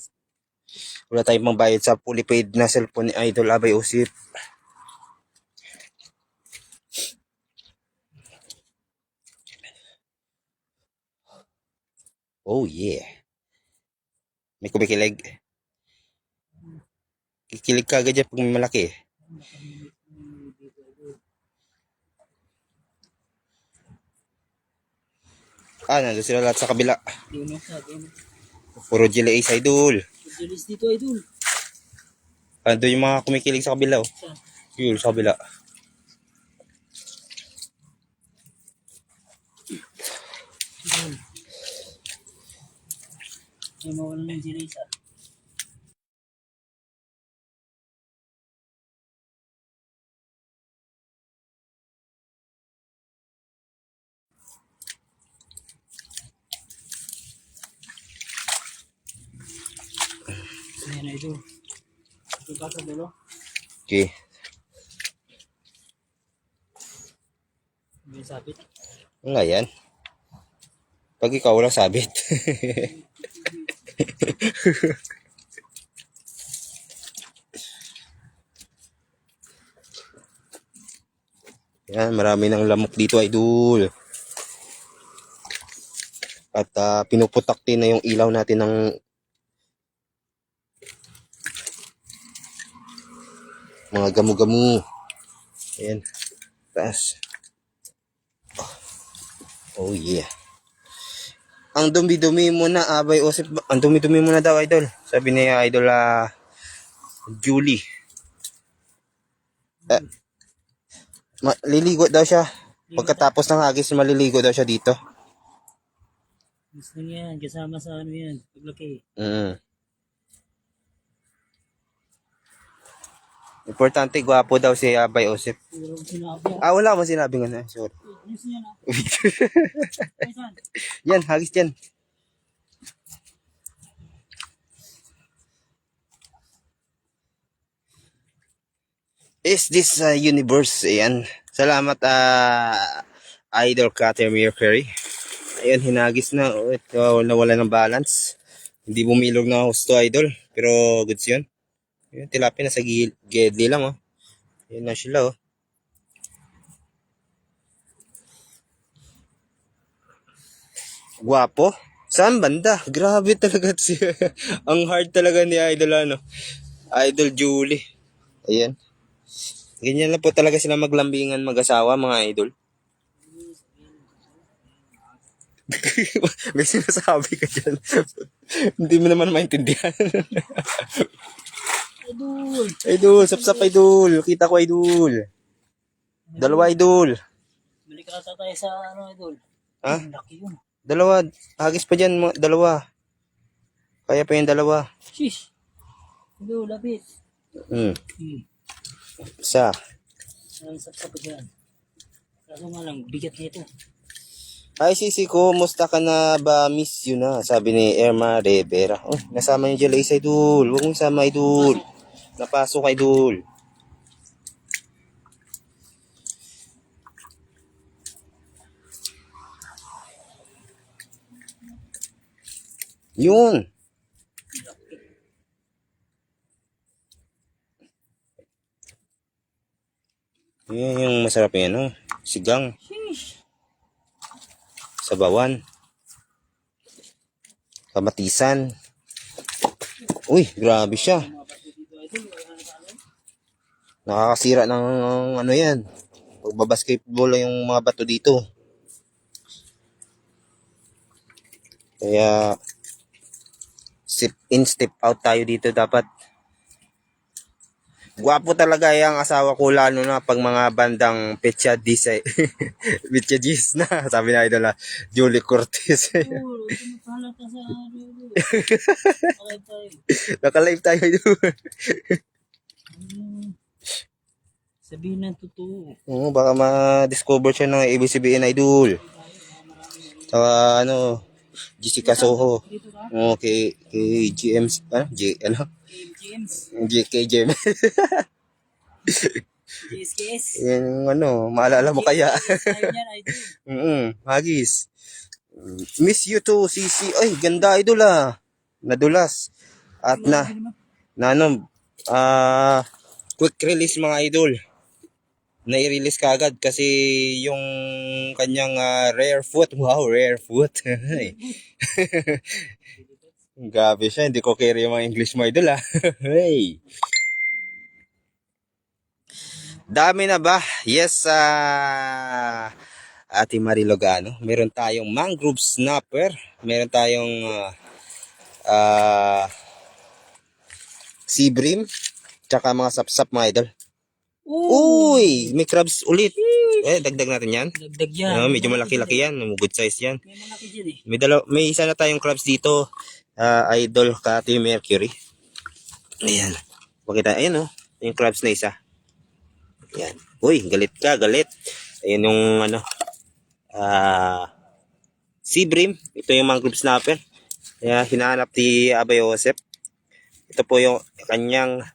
Wala tayong pangbayad sa fully paid na cellphone ni Idol Abay Joseph. Oh yeah. May kumikilig. Kikilig ka agad dyan pag may malaki. Nandun sila lahat sa kabila. Yun ang sabi mo. Puro Jelly Ace, idol. Pagdalis dito, idol. Doon yung mga kumikilig sa kabila. Oh. Saan? Yun, sa kabila. Idol. May mawala ng sila isa. Ayan, idol. Ito pa sa dulo. Okay. May sabit. Nga yan. Pag ikaw walang sabit. Yan, marami ng lamok dito, idol. At pinuputak din na yung ilaw natin ng mga gamu-gamu. Ayan. Taas. Oh yeah. Ang dumi-dumi mo na, Abay Joseph. Ang dumi-dumi mo na daw, idol. Sabi ni Idol Julie. Liligo daw siya. Pagkatapos ng hagis, maliligo daw siya dito. Gusto niya yan. Kasama sa ano yan. Paglaki. Importante, gwapo daw si Abay Joseph. Pero sinabi. Wala mo sinabi nga na. Sorry. Ayos niya na. Ay, saan? Yan, hagis dyan. Is this universe? Ayan. Salamat, Idol Cutter Mercury. Ayan, hinagis na. Ito, nawala ng balance. Hindi bumilog na husto, idol. Pero goods yun. Ayan, tilapia na sa gedli lang, oh. Ayan na sila, oh. Guwapo. Saan banda? Grabe talaga siya. Ang hard talaga ni Idol, Idol Julie. Ayan. Ganyan lang po talaga sila maglambingan mag-asawa, mga idol. May sinasabi ka dyan. Hindi mo naman maintindihan. Idol. Idol, sapsap idol. Kita ko idol. Dalawa idol. Balik ata tayo sa ano, idol. Ha? Ang laki yun. Dalawa. Hagis pa dyan, dalawa. Kaya pa yung dalawa. Shish. Idol, lapit. Isa. Ang sapsap dyan. Kaso nga lang, bigat nito. Hi sisi ko, musta ka na ba? Miss you na, sabi ni Erma Rivera. Oh, nasama niyo dyan sa idol. Huwag mong sama idol. Napasok idol. Yun. Yun yung masarap yung ano, sigang, Sheesh. sabawan, kamatisan. Uy, grabe siya. Mga bato dito idol. Wala na tayo. Nakakasira ng ano yan. Pagbabasketball yung mga bato dito. Kaya step in, step out tayo dito dapat. Gwapo talaga yung asawa ko lalo na pag mga bandang Petsa Dis Petsa Dis na sabi na idol na Julie Cortez. Oh, tumutala ka sa ano idol. Okay tayo. Naka-live tayo idol. Hmm. Sabihin ng totoo. Oo, baka ma-discover siya ng ABCBN idol. Saka ano, Jessica Soho. Dito ka? Kay GM, ano? Game James. Kay GM. GSKS. Yung ano, maalala mo kaya? Tayo niyan idol. Hagis. Miss you too, Sisi. Ay, ganda idol ah. Nadulas. At na ano, quick release mga idol. Nai-release kagad kasi yung kanyang rare foot. Wow, rare foot. Grabe siya, hindi ko carry yung mga English mo idol ah. Hey. Dami na ba? Yes, Ate Marie Logano. Meron tayong mangrove snapper. Meron tayong sea bream. Tsaka mga sapsap mga idol. Uy, may crabs ulit. Dagdag natin yan. Dagdag yan. Medyo malaki-laki yan. Good size yan. May malaki dyan eh. May isa na tayong crabs dito. Idol Kati Mercury. Ayan. Pakita, ayan yung crabs na isa. Ayan. Uy, galit ka, galit. Ayan yung ano, sea bream. Ito yung mangrove snapper. Kaya hinahanap ni Abay Joseph. Ito po yung kanyang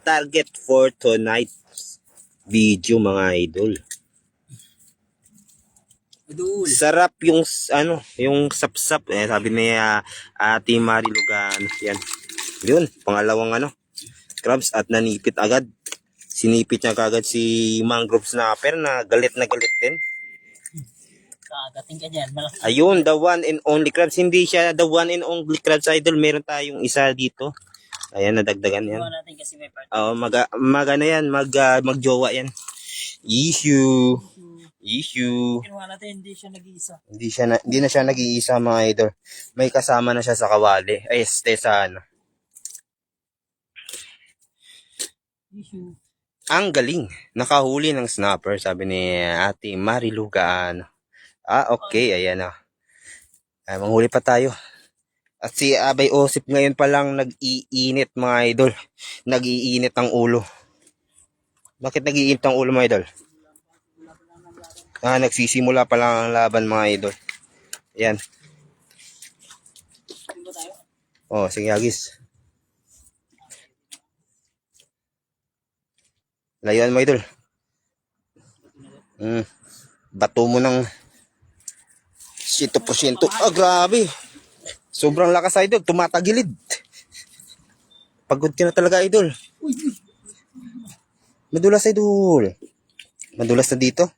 target for tonight's video mga idol. Idol. Sarap yung ano, yung sapsap. Sabi niya Ate Marie Lugano. Yan. Yun, pangalawang ano, crabs at nanipit agad. Sinipit niya kagad si mangrove snapper na galit din. Kagating ka dyan. Malaki. Ayun, the one and only crabs. Hindi siya the one and only crabs idol. Meron tayong isa dito. Ayan, nadagdagan yan. Gawa natin kasi may part. Oo, ano yan, magjowa yan. Issue. Kinuha natin, hindi siya nag-iisa. Hindi na siya nag-iisa mga idol. May kasama na siya sa kawali. Ay, sa ano. Issue. Ang galing. Nakahuli ng snapper, sabi ni Ate Marie Lugano. Okay, ayan na. Manghuli pa tayo. At si Abay Osip ngayon pa lang nag-iinit mga idol. Nag-iinit ang ulo. Bakit nag-iinit ang ulo mga idol? Nagsisimula pa lang ang laban mga idol. Ayan. Tingko tayo. Sige Agis. Layuan mo idol. Bato mo ng 100%. Grabe. Sobrang lakas idol. Tumatagilid. Pagod ka na talaga idol. Madulas idol. Madulas na dito.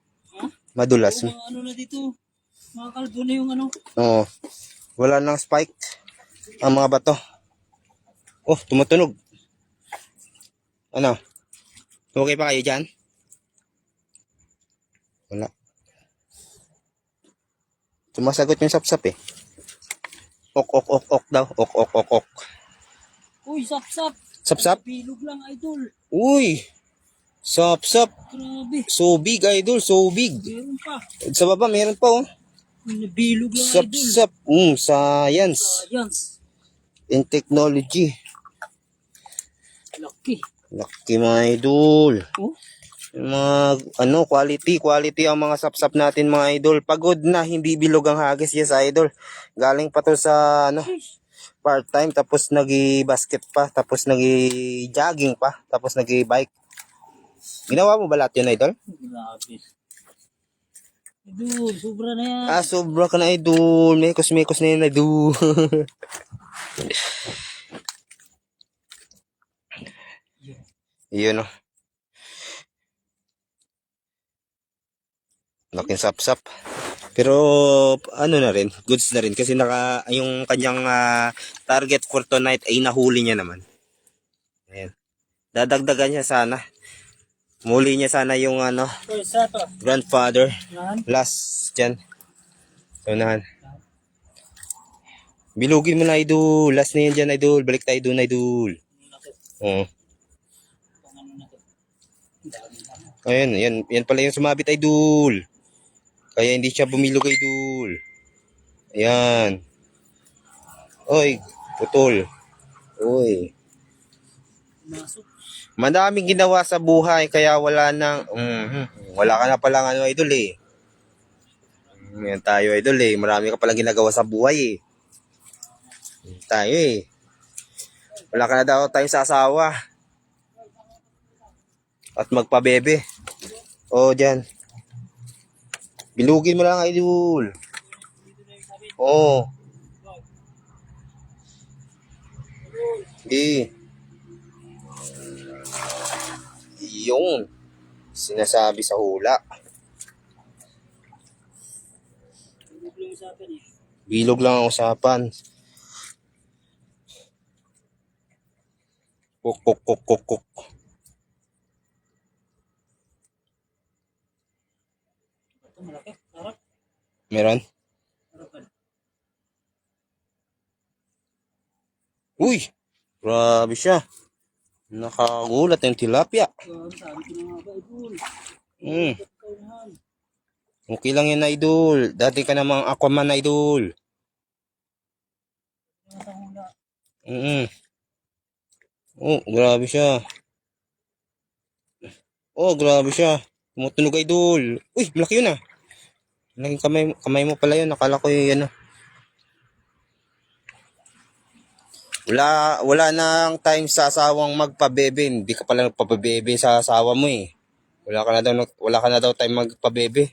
Madulas. Mga ano na dito. Mga kalbo na yung ano. Wala nang spike ang mga bato. Tumutunog. Ano? Okay pa kayo dyan? Wala. Sumasagot yung sapsap eh. Ok daw. Ok. Uy, sap-sap. Sapsap? Bilog lang, idol. Uy! Sapsap. Grabe. So big idol, so big. Meron pa. Sa baba meron pa Bilog lang, idol. Sapsap. Science Science. and technology. Laki. Laki mga idol. Oh? Mga quality ang mga sapsap natin mga idol. Pagod na, hindi bilog ang hagis. Yes idol. Galing pa to sa part-time, tapos nag-basket pa, tapos nag-jogging pa, tapos nag-bike. Ginawa mo ba lahat yun idol? Grabe. Idol, sobra na yan. Ah, sobra ka na, idol. Mekos na yun, idol. Yun, oh. Laking sapsap. Pero ano na rin, goods na rin kasi yung kanyang target for tonight ay nahuli niya naman. Ayan. Dadagdagan niya sana. Muli niya sana yung Ito, isa to. grandfather. Yan. Last dyan. Unahan. Bilugin mo na, idol. Last na yan dyan, idol. Balik tayo doon, idol. Ano na to? Oo. Pang ano na to? Ang dami na. Ayan, yan pala yung sumabit, idol. Kaya hindi siya bumilog, idol. Ayan. Oy, putol. Oy. Masok. Madaming ginawa sa buhay kaya wala nang wala ka na palang idol eh. Yan tayo idol eh. Marami ka palang ginagawa sa buhay eh. Yan tayo eh. Wala ka na daw tayong sa asawa. At magpabebe. O dyan. Bilugin mo lang idol. Oo. Eh. Yung sinasabi sa hula. Bilog lang sa akin eh. Bilog lang ang usapan. Kuk kuk kuk kuk kuk. Ito malaki. Sarap. Meron? Sarap pa. Uy! Grabe siya. Nakagulat yung tilapia. Sabi ko na nga ba, idol. Mm. Kaunahan. Okay lang yan, idol. Dati ka namang Aquaman, idol. Mga sa hula. Oh, grabe siya. Oh, grabe siya. Tumutunog, idol. Uy, malaki yun ah. Malaking kamay mo pala yun. Nakala ko yun Wala nang time sa asawang magpabebe. Hindi ka pala nagpapabebe sa asawa mo eh. Wala ka na daw time magpabebe.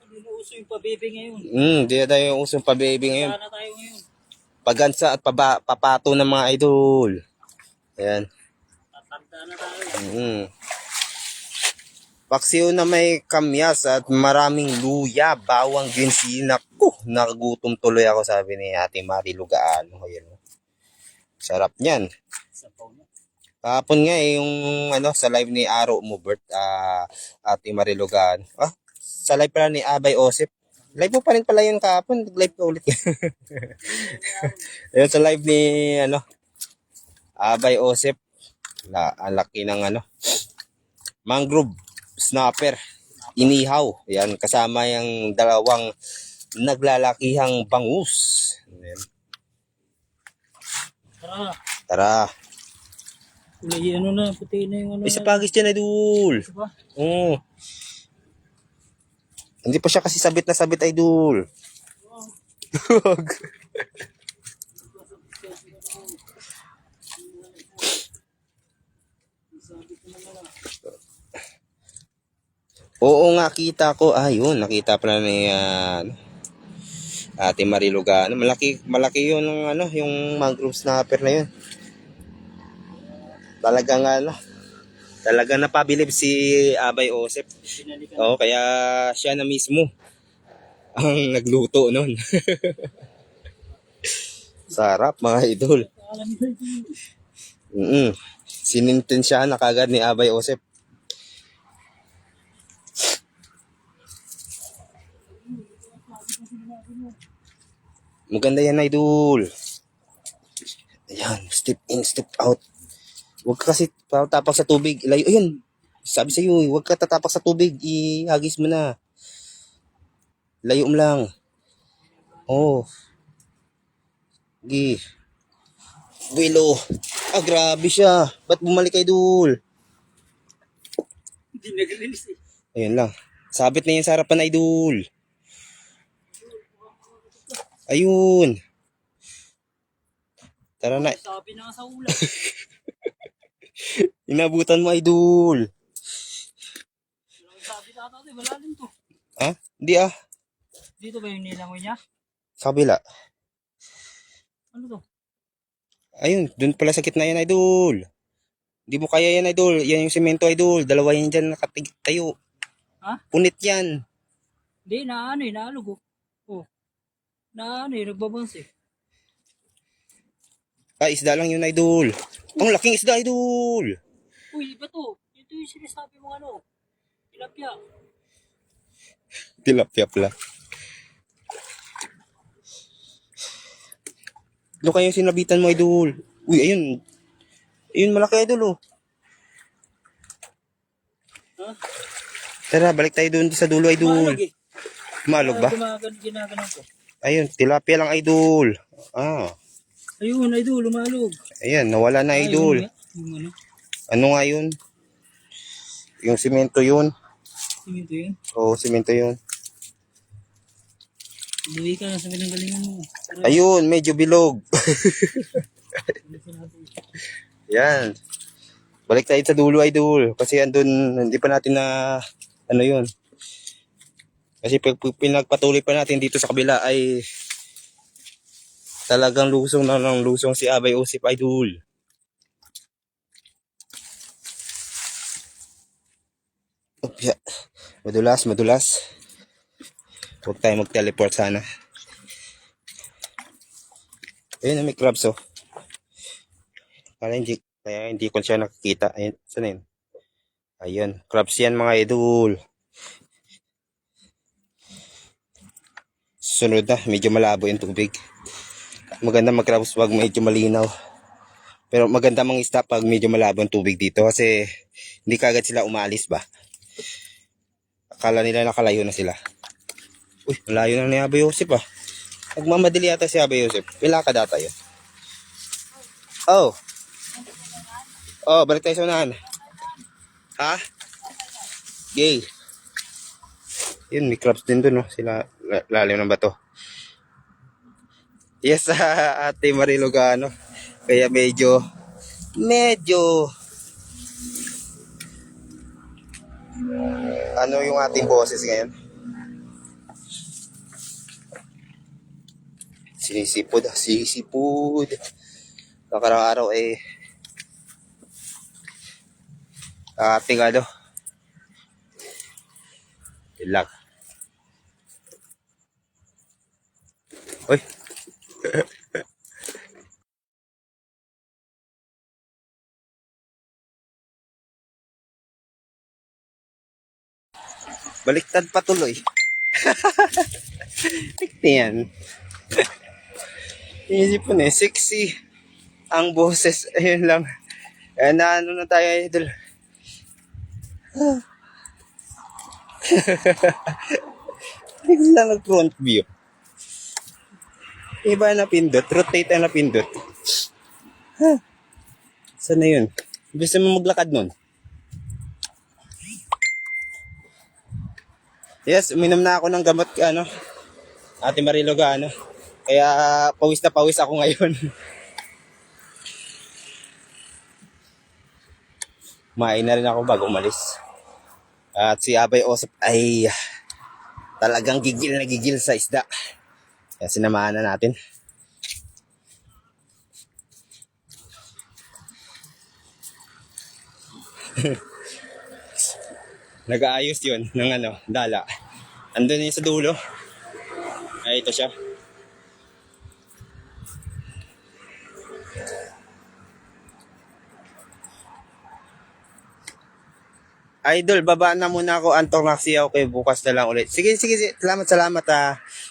Hindi na uso yung pabebe ngayon. Hindi na tayo usong pabebe ngayon. Wala na tayo ngayon. Pagansa at papato ng mga idol. Ayan. Tatanda na tayo. Paksiw na may kamyas at maraming luya, bawang ginseng. Nakagutom tuloy ako, sabi ni Ate Marilu Gaano. Ayan. Sarap niyan. Sapaw na. Kahapon nga yung sa live ni Aro Mubert, Ate Marilu Gaano. Sa live pala ni Abay Osip. Live mo pa rin pala yun kahapon. Live ka ulit. Ayun sa live ni Abay Osip. Ang laki ng mangrove snapper. Inihaw. Yan, kasama yung dalawang naglalakihang bangus. Ayan. Tara. Tara. Kulay puti na yung Isa pagis dyan, idol. Diba? Oo. Hindi pa siya kasi sabit na sabit, idol. Oo nga, kita ko. Yun, nakita pala ni Ate Marilu Gaano. Malaki yun yung mangrove snapper na yun. Talagang napabilib si Abay Osep. Oo, kaya siya na mismo ang nagluto nun. Sarap, mga idol. Sinintensyahan na kagad ni Abay Osep. Maganda yan, idol. Ayan, step in, step out. Huwag ka kasi tatapak sa tubig. Ilayo, ayun. Sabi sa'yo, huwag ka tatapak sa tubig. Ihagis mo na. Layo mo lang. Oh. Gi. Builo. Grabe siya. Ba't bumalik kay Idol? Hindi nag-release eh. Ayun lang. Sabit na yan sa harapan na Idol. Ayun. Tara na. Sabi na nga sa hula. Inabutan mo, Idol. Sabi na ito, malalim to. Ha? Hindi ah. Dito ba yung nilangoy niya? Sa kabila. Ano to? Ayun, dun pala sa gitna yan, idol. Hindi mo kaya yan, idol. Yan yung semento, idol. Dalawa yan dyan nakatayo. Ha? Punit yan. Hindi, naano eh, naalog oh. Oh, naano eh, nagbabans eh. Ah, isda lang yun, idol. Ang laking isda, idol. Uy, iba to. Ito yung sinasabi mo ano. Tilapia. Tilapia pala. Ano kayong sinabitan mo, idol? Uy, ayun. Ayun, malaki, idol, oh. Ha? Tara, balik tayo doon sa dulo, idol. Maalog eh. Malog ba? Ginaganon ko. Ayun, tilapia lang, idol. Ah, Ayun, idol, lumalog. ayan, nawala na, idol. Yung ano, Ano nga yun? Yung simento yun. tingin to yun. Oo, simento yun. Umuwi ka na sa pinanggalingan mo. Ayun, medyo bilog. Yan. Balik tayo sa dulo, idol. Kasi andun, hindi pa natin na, ano yun. Kasi pag pinagpatuloy pa natin dito sa kabila ay talagang lusong na ng lusong si Abay Osip, idol. Opya. Madulas, madulas. Huwag tayo mag-teleport sana. Ayun, may crabs, oh. Kaya hindi ko siya nakikita. Ayun, saan yun? Ayun, crabs yan, mga idol. Sunod na, medyo malabo yung tubig. Maganda mag-crabs pag medyo malinaw. Pero maganda mang isda pag medyo malabo ang tubig dito kasi hindi kagad sila umalis ba. Akala nila nakalayo na sila. Uy, malayo na ni Abay Yosef ah. Nagmamadali yata si Abay Yosef. Pila ka data yun? Oh. Oh, balik tayo sa unahan. Ha? Gay. Yun, may crabs din dun, no? Sila, lalim ng bato. Yes, Ate Marilo Gano. Kaya medyo ano yung ating boses ngayon? Sisipod. Kakarang araw eh ating ano ilag. Uy. Baliktad patuloy. Tingnan. Iisip po na sexy ang boses. Ayun lang. Kaya na ano na tayo idol. Bigla nag front view. Iba na pindot. Rotate na pindot. Saan na yun? Gusto mo maglakad nun? Yes, uminom na ako ng gamot ano. Ate Marilo Gano. Kaya pawis na pawis ako ngayon. Kumain na rin ako bago umalis. At si Abay Osip ay talagang gigil na gigil sa isda. Kaya sinamahan na natin. Nag-aayos yun ng ano, dala. Andun yun sa dulo. Ay, ito siya. Idol, baba na muna ako. Antong naksi ako kayo bukas na lang ulit. Sige. Salamat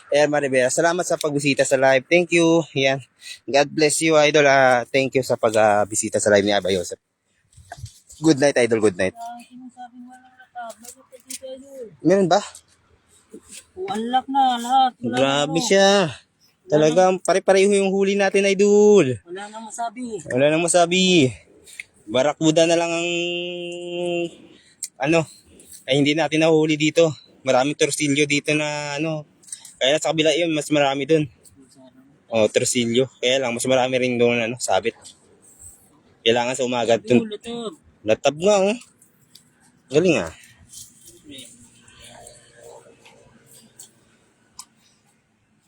Erma Rivera. Salamat sa pagbisita sa live. Thank you. Yan. God bless you, Idol. Thank you sa pagbisita sa live ni Abay Yosef. Good night, Idol. Good night. Sinasabi mo lang lahat. Bakit ka dito, idol? Meron ba? Unlock na lahat. Grabe siya. Talagang pare-pareho yung huli natin, Idol. Wala nang masabi. Wala nang masabi. Barakuda na lang ang ano, ay hindi natin nahuli dito. Maraming torsilyo dito na ano. Kaya sa kabila yun, mas marami dun. Oh, torsilyo. Kaya lang, mas marami rin doon ano, sabit. Kailangan sa umaga. Lutob. Latab nga, oh. Galing ah.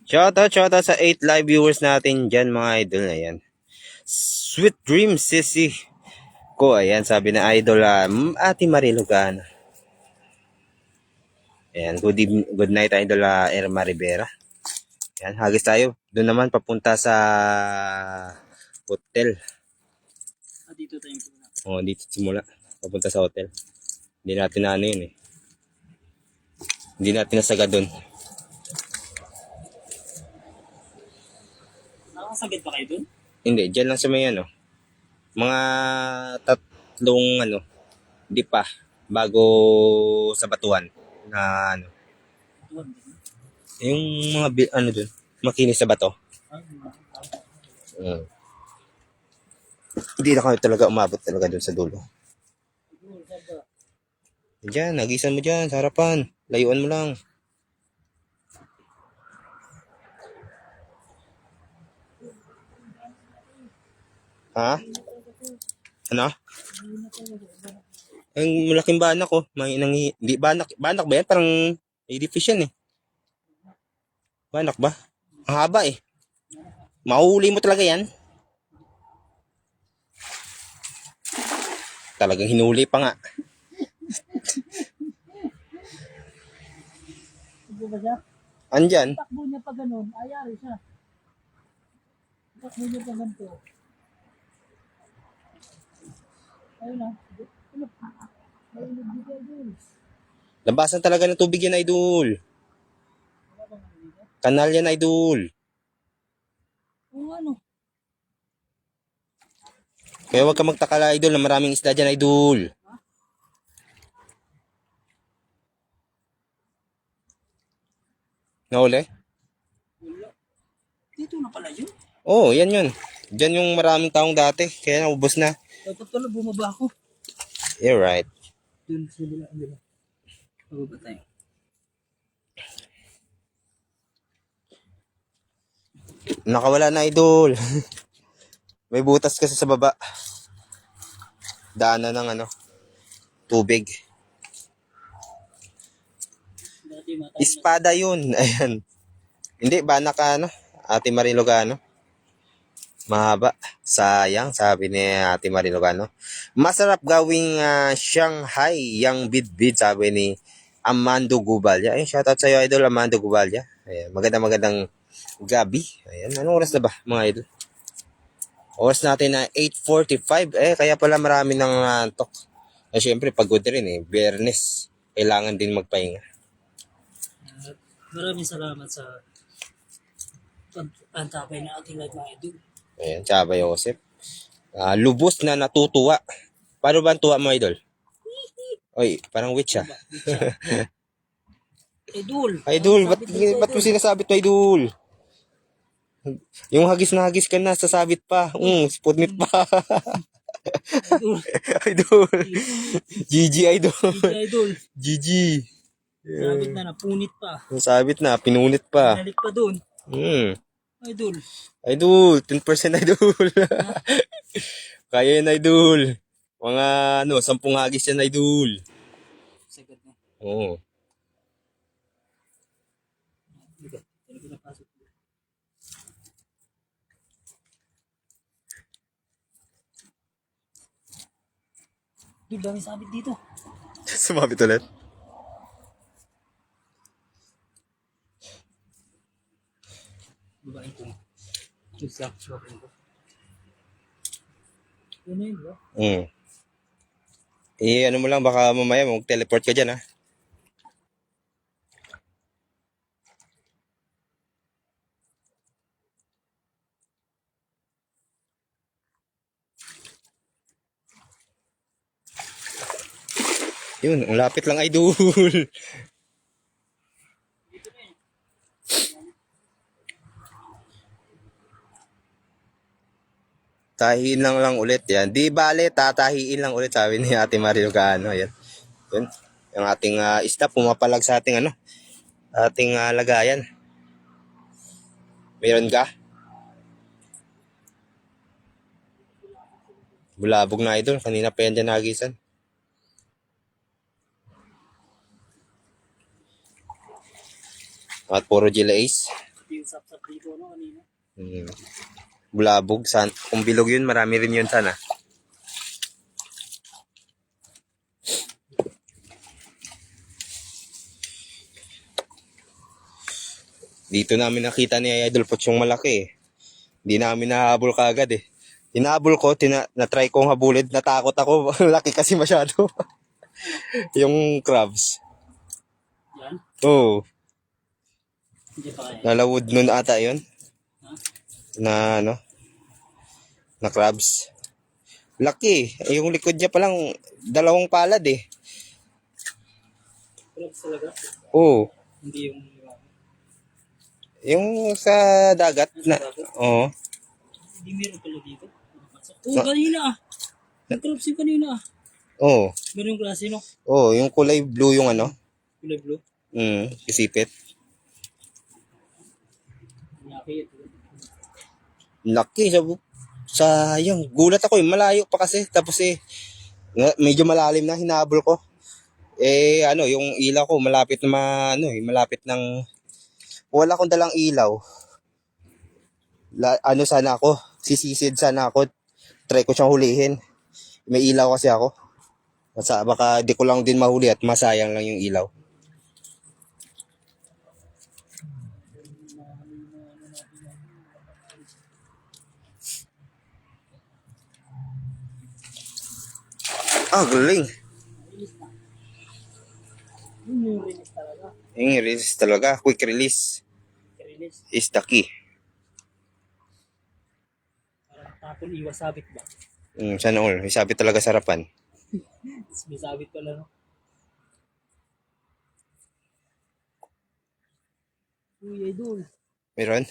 Shoutout sa 8 live viewers natin dyan mga idol. Ayan. Sweet Dream Sissy ko. Ayan, sabi na idol, Ate Marilugano. Ayan, good night idol, Irma Rivera. Ayan, hagis tayo. Doon naman papunta sa hotel. Dito tayo muna. O, dito simula. Papunta sa hotel. Hindi natin na ano yun eh. Hindi natin nasagad doon. Nakakasagad ba kayo dun? Hindi, dyan lang sa may ano. Mga tatlong ano, di pa, bago sa batuan na ano. Doon. Yung mga ano dun, makinis sa bato. Hindi na kami talaga umabot talaga dun sa dulo. Diyan, nagisan mo dyan, sa harapan. Layuan mo lang. Ha? Ano? Ang malaking banak ko. Hindi, banak ba yan? Parang edifice yan eh. Banak ba? Ang haba eh. Mahuhuli mo talaga yan. Talagang hinuli pa nga. Hindi ba siya? Andyan. Takbo niya pa ganun, ayari siya. Takbo niya pa ganito. Ayun na. Ayun na dito idol. Labasan talaga ng tubig yan, idol. Kanal yan, idol. Oo ano. Kaya huwag ka magtakala, idol, na maraming isda dyan, idol. Nahuli? Wala. Dito na pala yun. Oo, yan yun. Diyan yung maraming taong dati. Kaya naubos na. Dapat pala bumaba ako. You're right. Dun sa bila, di ba? Bababa tayo. Nakawala na, idol. May butas kasi sa baba. Daanan ng ano, tubig. Dati mata. Espada yun. Ayan. Hindi, banak ka, ano? Ate Marilogano. Mahaba. Sayang, sabi ni Ate Marilogano. Masarap gawing Shanghai yang bidbid, sabi ni Amando Gubalya. Ayun, shoutout sa iyo, idol, Amando Gubalya. Ayan, magandang gabi. Ayan, anong oras na ba, mga idol? Oras natin na 8:45. Kaya pala marami ng antok. Siyempre, pagod rin eh. Biyernes. Kailangan din magpahinga. Maraming salamat sa pagpantapay na ating live mga idol. Ayan, Chaba Joseph. Lubos na natutuwa. Paano ba ang tuwa mo, idol? Oy, parang witch ah. Idol. Idol, ba't mo sinasabit mo, idol? Yung hagis na hagis ka na, sasabit pa. Sputnik pa. Idol. Idol. GG, idol. Idol. GG. Sabit na, napunit pa. Sabit na, pinunit pa. Nalik pa doon. Idol. Idol, 10% idol. Kaya yan, idol. Mga 10 hagis yan, idol. Sagad na. Oo. Talaga napasok. Idol, dami sabit dito. Sumabit ulit. Babae ko. Sa shopping ko. Yun na yun, bro. Ano mo lang, baka mamaya mag-teleport ka dyan, ha? Yun, ang lapit lang, idol. Tahiin lang ulit yan. Di bale, tatahiin lang ulit, sabi ni Ate Marilogano. Ayan. Yun. Yung ating isda pumapalag sa ating ating lagayan. Meron ka? Bulabog na, idol. Kanina pa yan dyan nagisan. At puro Gila Ace. yung sap-sap dito, no, kanina. Hmm. Bulabog. Kung bilog yun, marami rin yun sana. Dito namin nakita ni Idol Poch yung malaki eh. Hindi namin nahabol kaagad eh. Hinahabol ko, na-try kong habulid, natakot ako. Laki kasi masyado. Yung crabs. Yan. Oo. Hindi pa kaya. Nalawod nun ata yun. Ha? Na ano? Na crabs. Laki eh. Yung likod niya palang 2 palad eh. Crabs talaga. Oo. Hindi yung... Yung sa dagat na. Oo. Hindi meron pala dito. Oh, kanina ah. Yung crabs yung kanina ah. Oo. Ganun yung klase, no? Oo, yung kulay blue yung ano. Kulay blue. Isipit. Laki ito. Laki. Sayang. Gulat ako eh. Malayo pa kasi. Tapos eh, medyo malalim na hinabol ko. Eh, ano, yung ilaw ko malapit na malapit ng wala akong dalang ilaw. Ano sana ako? Sisisid sana ako. Try ko siyang hulihin. May ilaw kasi ako. Baka di ko lang din mahuli at masayang lang yung ilaw. Galing. Yung release talaga. Yung release talaga. Quick release Release. is the key. Parang tapon iwas sabit ba? Sana all. Sabi talaga sarapan. May sabit pala, no? Uy, idol. Meron?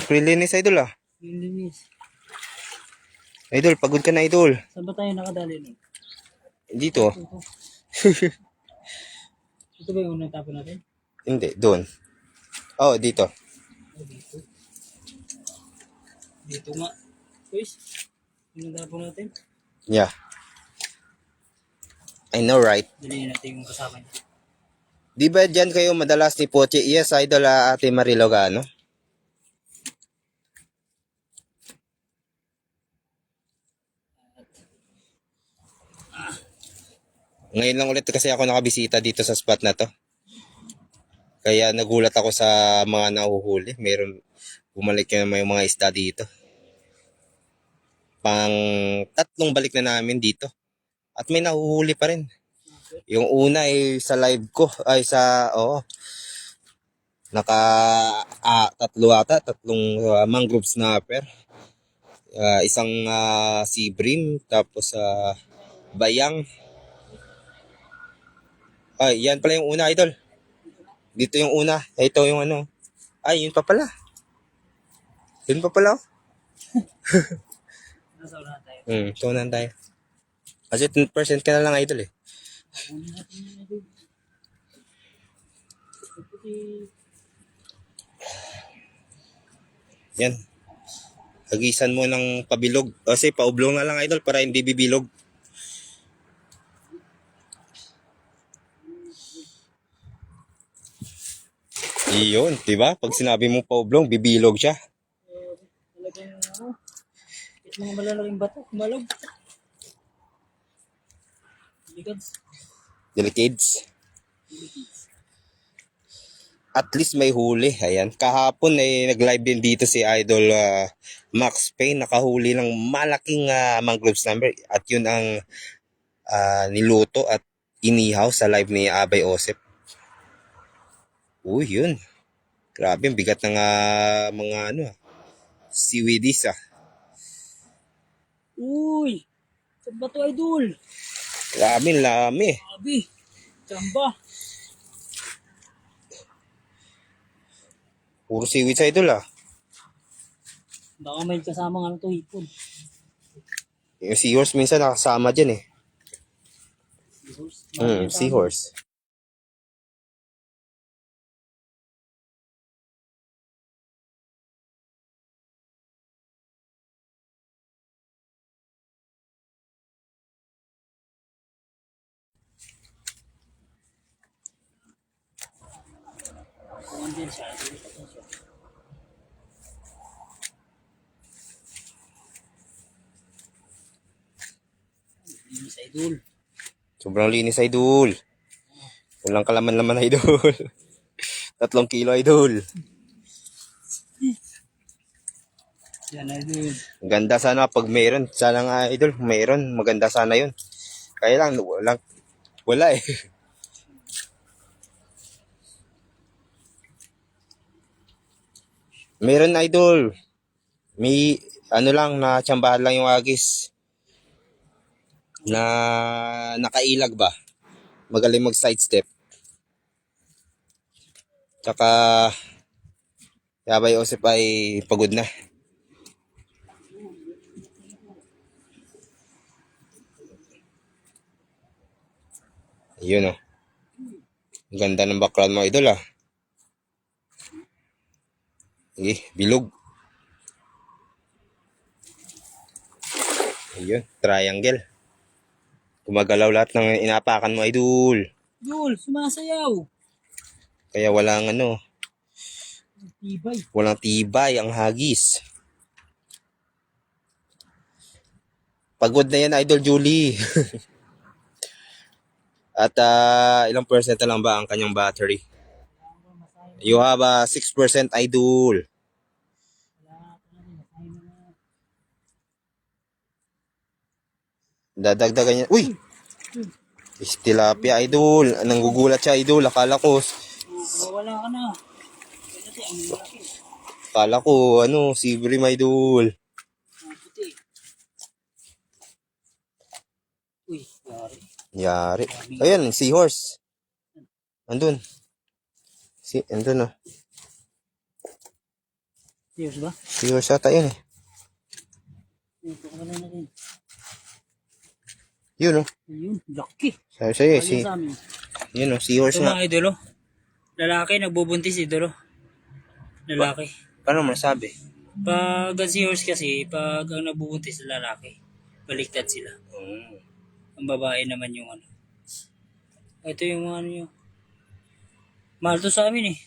Prilinis idol ah. Linis. Idol, pagod ka na idol. Saan ba tayo nakadali nun? Dito. Ito. Ito ba yung unang tapon natin? Hindi, doon. Dito. Oh, dito. Dito nga. Guys, unang tapon natin. Yeah. I know, right? Dalihin natin yung kasama niya. Di ba dyan kayo madalas ni Poche? Yes, idol Ate Marilo ano? Ngayon lang ulit kasi ako nakabisita dito sa spot na to. Kaya nagulat ako sa mga nahuhuli. Bumalik na may mga isda dito. Pang 3 balik na namin dito. At may nahuhuli pa rin. Yung una ay sa live ko. Naka 3 mangrove snapper. Isang sea bream. Tapos bayang. Yan pala yung una, idol. Dito yung una. Ito yung ano. Yun pa pala. Yun pa pala. Nasa unahan tayo. Tunan tayo. Kasi 10% ka na lang, idol eh. Unahan natin yun, idol. Yan. Hagisan mo ng pabilog. Kasi paublong na lang, idol, para hindi bibilog. Iyon, diba? Pag sinabi mo paublong, bibilog siya. Talagang ano, kahit mga malalaking bato, kumalog. Ligads. Delicades. At least may huli. Ayan. Kahapon nag-live din dito si Idol Max Payne. Nakahuli ng malaking mangrove snapper. At yun ang niluto at inihaw sa live ni Abay Osep. Uy, yun. Grabe, ang bigat ng mga seaweedies ah. Uy! Saan ba to, idol? Grabe, lami. Grabe! Chamba! Puro seaweed sa idol ah. Baka may kasama nga to hipon. Yung seahorse minsan nakasama dyan eh. Seahorse. Seahorse. Andyan siya. Andyan siya. Linis idol. Sobrang linis, idol. Walang kalaman-laman, idol. 3 kilo, idol. Yan idol. Ang ganda sana pag meron. Sana nga, idol, meron. Maganda sana yun. Kaya lang, wala eh. Meron, idol. May, ano lang, natsambahan lang yung agis. Na nakailag ba? Magaling mag-sidestep. Tsaka, Yabay Osip ay pagod na. Yun oh. Ang ganda ng background mo, idol ah. Bilog. Ayun, triangle. Gumagalaw lahat ng inapakan mo, idol. Idol, sumasayaw. Kaya walang Tibay. walang tibay ang hagis. Pagod na yan, Idol Julie. At ilang percent na lang ba ang kanyang battery? You have 6%, Idol. Dadagdagan niya. Uy! Tilapia, Idol. Nanggugulat siya, Idol. Akala ko, Wala ka na. Kasi ang laki. si Brim, Idol. Ang puti. Uy, Yari. Ayan, seahorse. Andun. Andun oh. Serious ba? Seahorse ata yun eh. Ito ka na rin. Yun oh. Ayun, laki. Sabi sa'yo, Ayun sa amin. yun oh, seahorse Ito nga. mga idolo. Lalaki, nagbubuntis idolo. Lalaki. Paano masabi? Pag ang seahorse kasi, pag ang nabubuntis na lalaki, baliktad sila. Ang babae naman yung ano. Ito yung ano yung mahal to sa amin eh.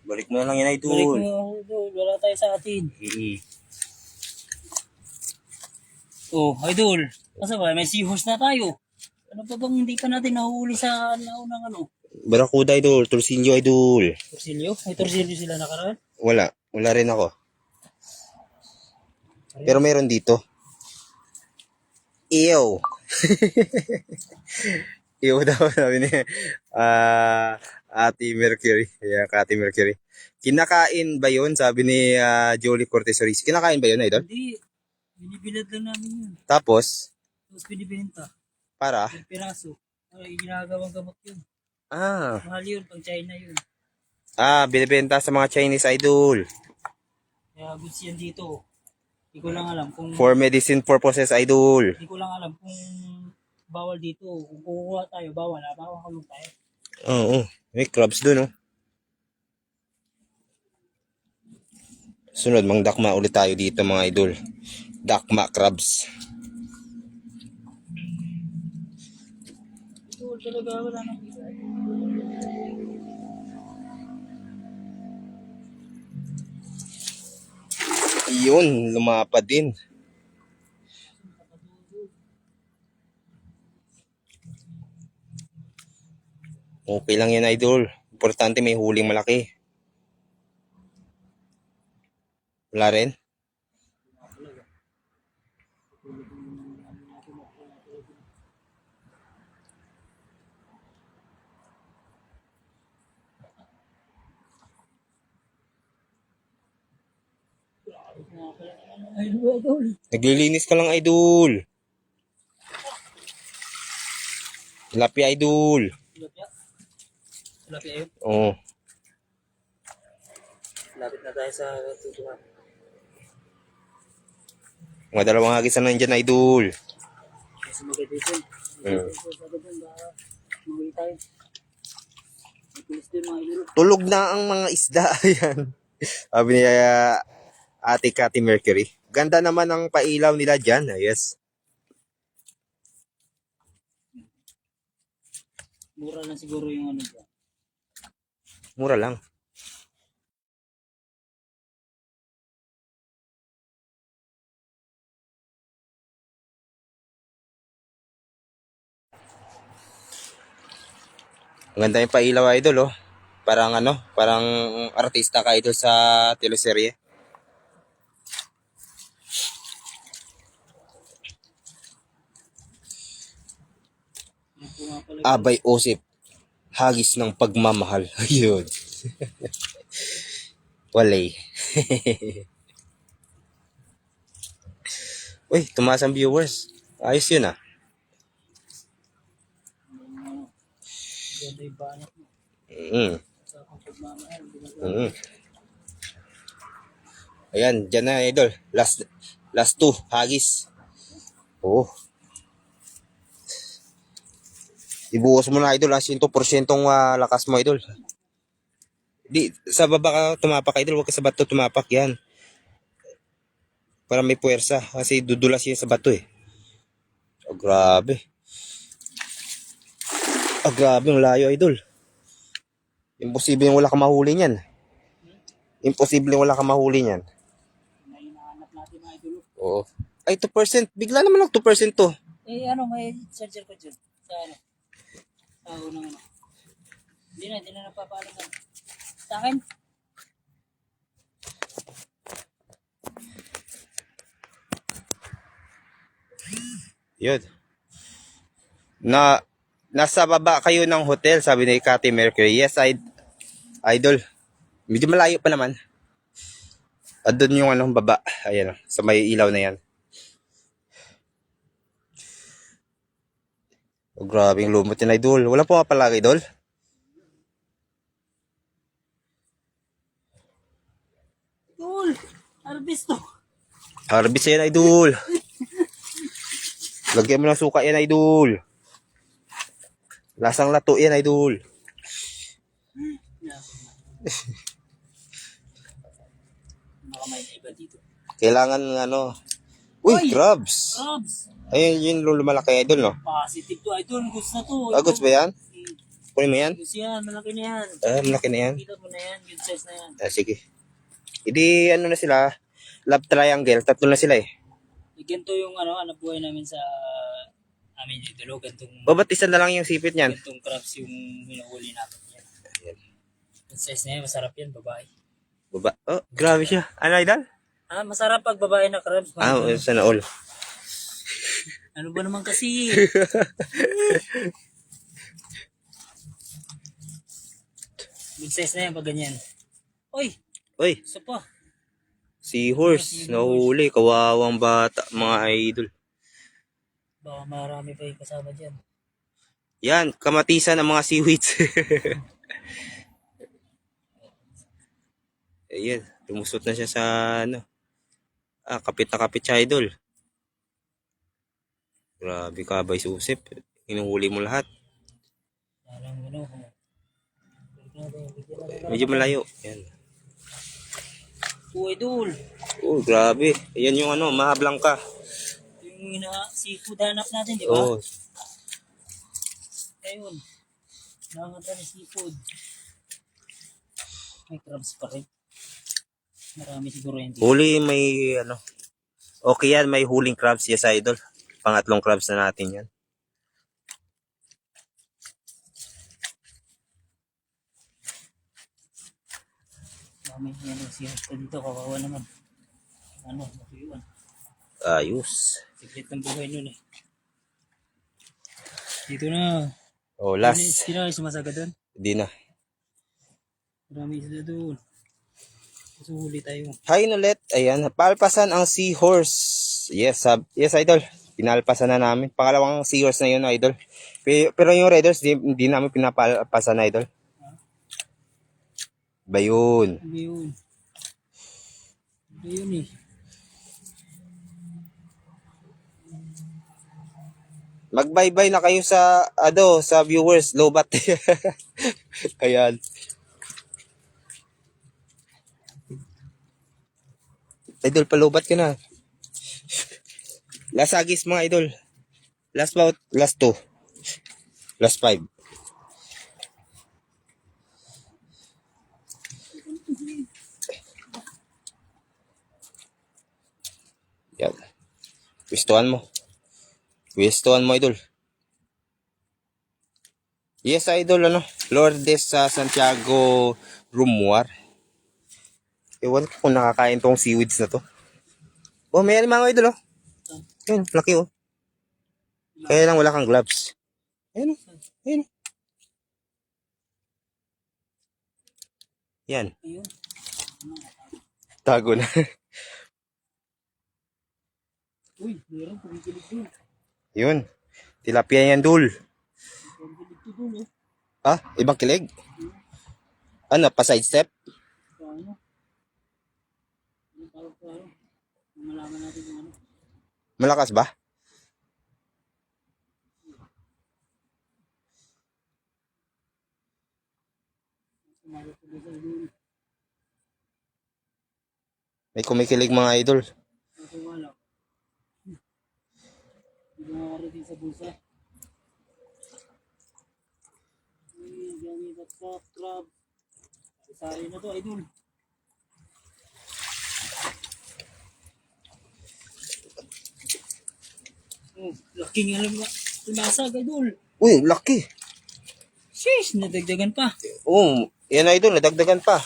Balik mo na lang yan, Idol. Balik mo idol, wala tayo sa atin. Oh, idol. Kasi ba, may seahorse na tayo. Ano pa bang hindi pa natin nahuhuli sa naunang ano? Barakuda, Idol. Torsilyo, Idol. Torsilyo? May torsilyo sila nakaraan? Wala. Wala rin ako. Pero meron dito. Ew. Ew daw, sabi ni Ate Mercury. Yeah, Ate Mercury. Kinakain ba yun? Sabi ni Jolie Cortez Soris. Kinakain ba yun, Idol? Hindi. Binibilad lang namin yun. Tapos, Tapos binibenta. para? May piraso. Ay, ginagawang gamot yun. Ah. Mahal yun, pang China yun. Binibenta sa mga Chinese, Idol. Kaya goods yan dito. Hindi ko lang alam kung For medicine purposes, Idol. hindi ko lang alam kung bawal dito. Kung kukuha tayo, bawal. Bawal kulong tayo. Oo. May crabs dun, oh. Sunod, mangdakma ulit tayo dito, mga idol. Dakma crabs. Ito talaga wala nang isa. Yun, lumapad din. Okay lang yan, idol. Importante may huling malaki. Wala rin? Ay, idol. Naglilinis ka lang, idol. Tilapia, idol. Tilapia. Tilapia yun. Oo. Lapit na tayo sa tutuhan. Mga dalawang hagis na nandyan, idol. Kasi maganda dito. Mahuwi tayo. Matulis din mga idol. Tulog na ang mga isda. Ayan. Sabi ni Ate Cathy Mercury. Ganda naman ang pailaw nila dyan. Yes. Mura lang siguro yung ano dyan. Mura lang. Ang ganda yung pailaw, idol, oh. Parang ano, parang artista ka, idol, sa teleserye. Yan po nga pala. Abay Osip, hagis ng pagmamahal. Ayun. Walay. Uy, tumaas ang viewers. Ayos yun, ah. Ganda yung banat mo. Mm. Sa akong pagmamahal. Mm. Ayan, dyan na, idol. Last two, hagis. Oo. Ibuhos mo na, idol, 100% lakas mo, idol. Di, sa baba ka tumapak, idol. Huwag ka sa bato tumapak, yan. Para may puwersa. Kasi dudulas yan sa bato, eh. Oh, grabe. Ah, grabe, ang layo, idol. Imposible yung wala ka mahuli niyan. Imposible yung wala ka mahuli niyan. May hinahanap natin mga idol. Oo. Ay, 2%. Bigla naman lang 2% to. Eh ano, may charger ko dyan. Sa ano? Sa unang ano. Hindi na napapalagan. Sa akin? Yun. Nasa baba kayo ng hotel, sabi ni Cathy Mercury. Yes, idol. Medyo malayo pa naman. At doon yung anong baba. Ayan, sa may ilaw na yan. Oh, grabe yung lumot yun, idol. Wala po nga pala, idol. Idol! Harvest to! Harvest yan, idol. Lagyan mo ng suka yan, idol. Lasang lato yan, idol. Baka may iba dito. Kailangan ano. Uy, Uy! crabs. Crabs! Ayun, yun lumalaki, idol, no? Positive to idol. Gusto na to. Agos ba yan? Kunin mo yan? Gusto yan. Malaki na yan. Ah, malaki na yan. Kita mo na yan. Good size na yan. Ah, sige. Hindi, ano na sila, love triangle, tatlo na sila eh. Ganito yung ano buhay namin sa amin dito. Gantong, Babat isa na lang yung sipit niyan. gantong crabs yung hinuhuli namin yan. Ayan. Good size na yan. Masarap yan. Babae. Baba. Oh, grabe siya. Ano, idol? Ah, masarap pag babae na crabs. Ah, sana all. Ano ba naman kasi? Good size na yan pag ganyan. Uy! Uy, Isa pa. seahorse. Nahuli. Kawawang bata, mga idol. Baka marami pa yung kasama dyan. Yan, kamatisan ng mga seaweeds. Ayan, lumusot na siya sa, ano. Ah, kapit na kapit siya, idol. Grabe ka, Bay Susip. Hinuhuli mo lahat. Parang ano. Medyo malayo. Yan. Uy, idol. Oh, grabe. Ayan yung ano, mahablang ka. Yung seafood hanap natin, di ba? Oh, Ayun. Nakakata ng seafood. May crabs pa rin. Marami siguro yun dito. huli may ano. Okay yan, may huling crabs. Yes, idol. Pangatlong crabs na natin yan. Marami yan yung seafood dito. Kawawa naman. Ano, matuyuan. Ayos. Sikret ng buhay nun eh. Dito na. Oh, last. Sino yung sumasaga doon? Hindi na. Marami sila doon. Gusto huli tayo. Hi ulit. Ayan, palpasan ang seahorse. Yes, yes, idol. Pinalpasan na namin. Pangalawang seahorse na yun, idol. Pero yung Raiders, hindi namin pinapalpasan na, idol. Ba yun? Ano yun? Ano yun eh? Mag-bye-bye na kayo sa, sa viewers, lobat. Ayan. Idol, palubat ka na. Last agis mga idol. Last bout, last 2. Last 5. Yan. Pwistuhan mo. Pwistuhan mo, idol. Yes, idol, ano? Lourdes sa Santiago Rumuar. Ewan ko kung nakakain tong seaweeds na to. Oh, may mga idol, oh. Yun, laki, oh. Kaya lang wala kang gloves. Ayun, oh. Ayun, oh. Yan, Ayun. tago na. Uy, meron kumikilig dun. Yun, tilapia yan, dul. Kumikilig to dun, oh. Ah, ibang kilig? Ano, pa sidestep? Paano? Ano tawag ko ano? Malaman natin kung ano. Malakas ba? Sumagot ko sa dun. May kumikilig mga idol. Ako wala. Hindi ko makarating sa bulsa. Uy, gamit at sa crab. Isari na to, idol. Oh, laking alam ba? Tumasag, idol. Uy, laki. Sheesh, nadagdagan pa. Oh, yan idol, nadagdagan pa.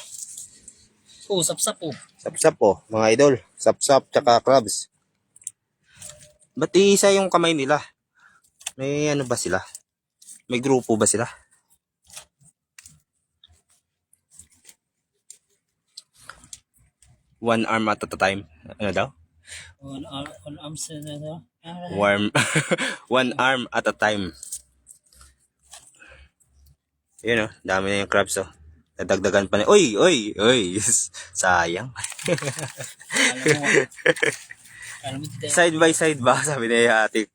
Oh, sapsap oh. Sapsap po, mga idol. Sapsap tsaka crabs. Ba't iisa yung kamay nila? May ano ba sila? May grupo ba sila? One arm at a time. Ano daw? On arms na to. Warm. One arm at a time. Yun oh, dami na yung crabs oh. Nadagdagan pa na. Uy, uy, uy. Sayang. Alam mo, Side by side ba? Sabi ni Ate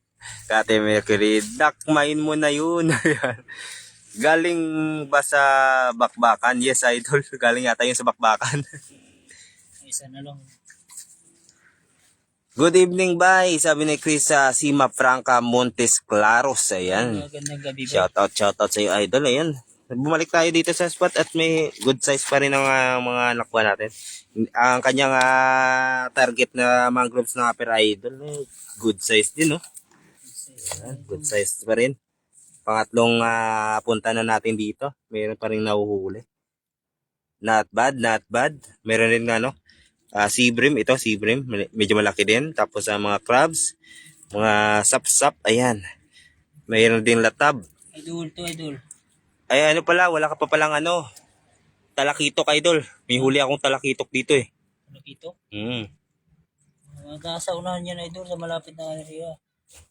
Mercury. Dakmain mo na yun. Galing ba sa bakbakan? Yes, idol. Galing yata yun sa bakbakan. isa na lang. Good evening, bye. Sabi ni Chris sa Sima Franca Montes Claros. Ayan. Magandang gabi ba? Shoutout sa iyo, idol. Ayan. Bumalik tayo dito sa spot at may good size pa rin ang mga nakuha natin. Ang kanyang target na mangroves ng Upper Idol, good size din, no? Ayan, good size pa rin. Pangatlong punta na natin dito. Meron pa rin nahuhuli. Not bad, not bad. Meron rin nga, no? Sea bream, ito sea bream, medyo malaki din. Tapos mga crabs, mga sapsap, ayan. Mayroon din latab. Idol to, idol. Ay ano pala, wala ka pa palang ano, talakitok idol. May huli akong talakitok dito eh. Talakito? Mm. Nasa unahan yan, idol, sa malapit na area.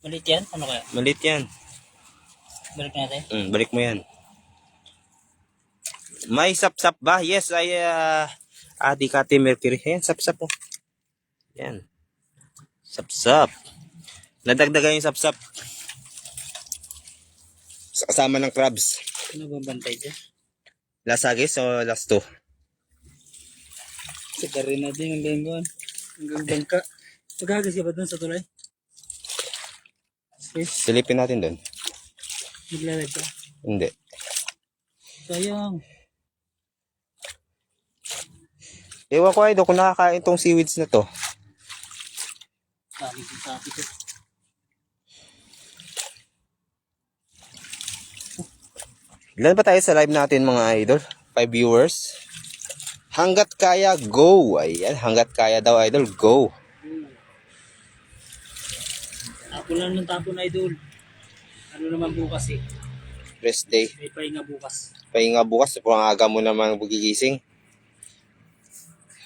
Malit yan? Ano kaya? Malit yan. Balik natin. Balik mo yan. May sapsap ba? Yes, ay Adi Kati Mercury. Ayan, sapsap po. Yan. Sapsap. Nadagdagan yung sapsap. Kasama ng crabs. Ano ba bantay dyan? Last agis o last two? Sige rin natin yung lengguan. Hanggang bangka. Magagas ka ba dun sa tulay? Silipin natin doon. Naglalag ka. Hindi. Sayang. Ewan ko idol kung nakakain tong seaweeds na to. Sabi ko. Ilan pa tayo sa live natin mga idol? 5 viewers. Hanggat kaya, go! Ayan, hanggat kaya daw idol, go! Tapon lang ng tapon, idol. Ano naman bukas eh. Rest day. May pahinga bukas. Pahinga bukas, pang aga mo naman bugigising.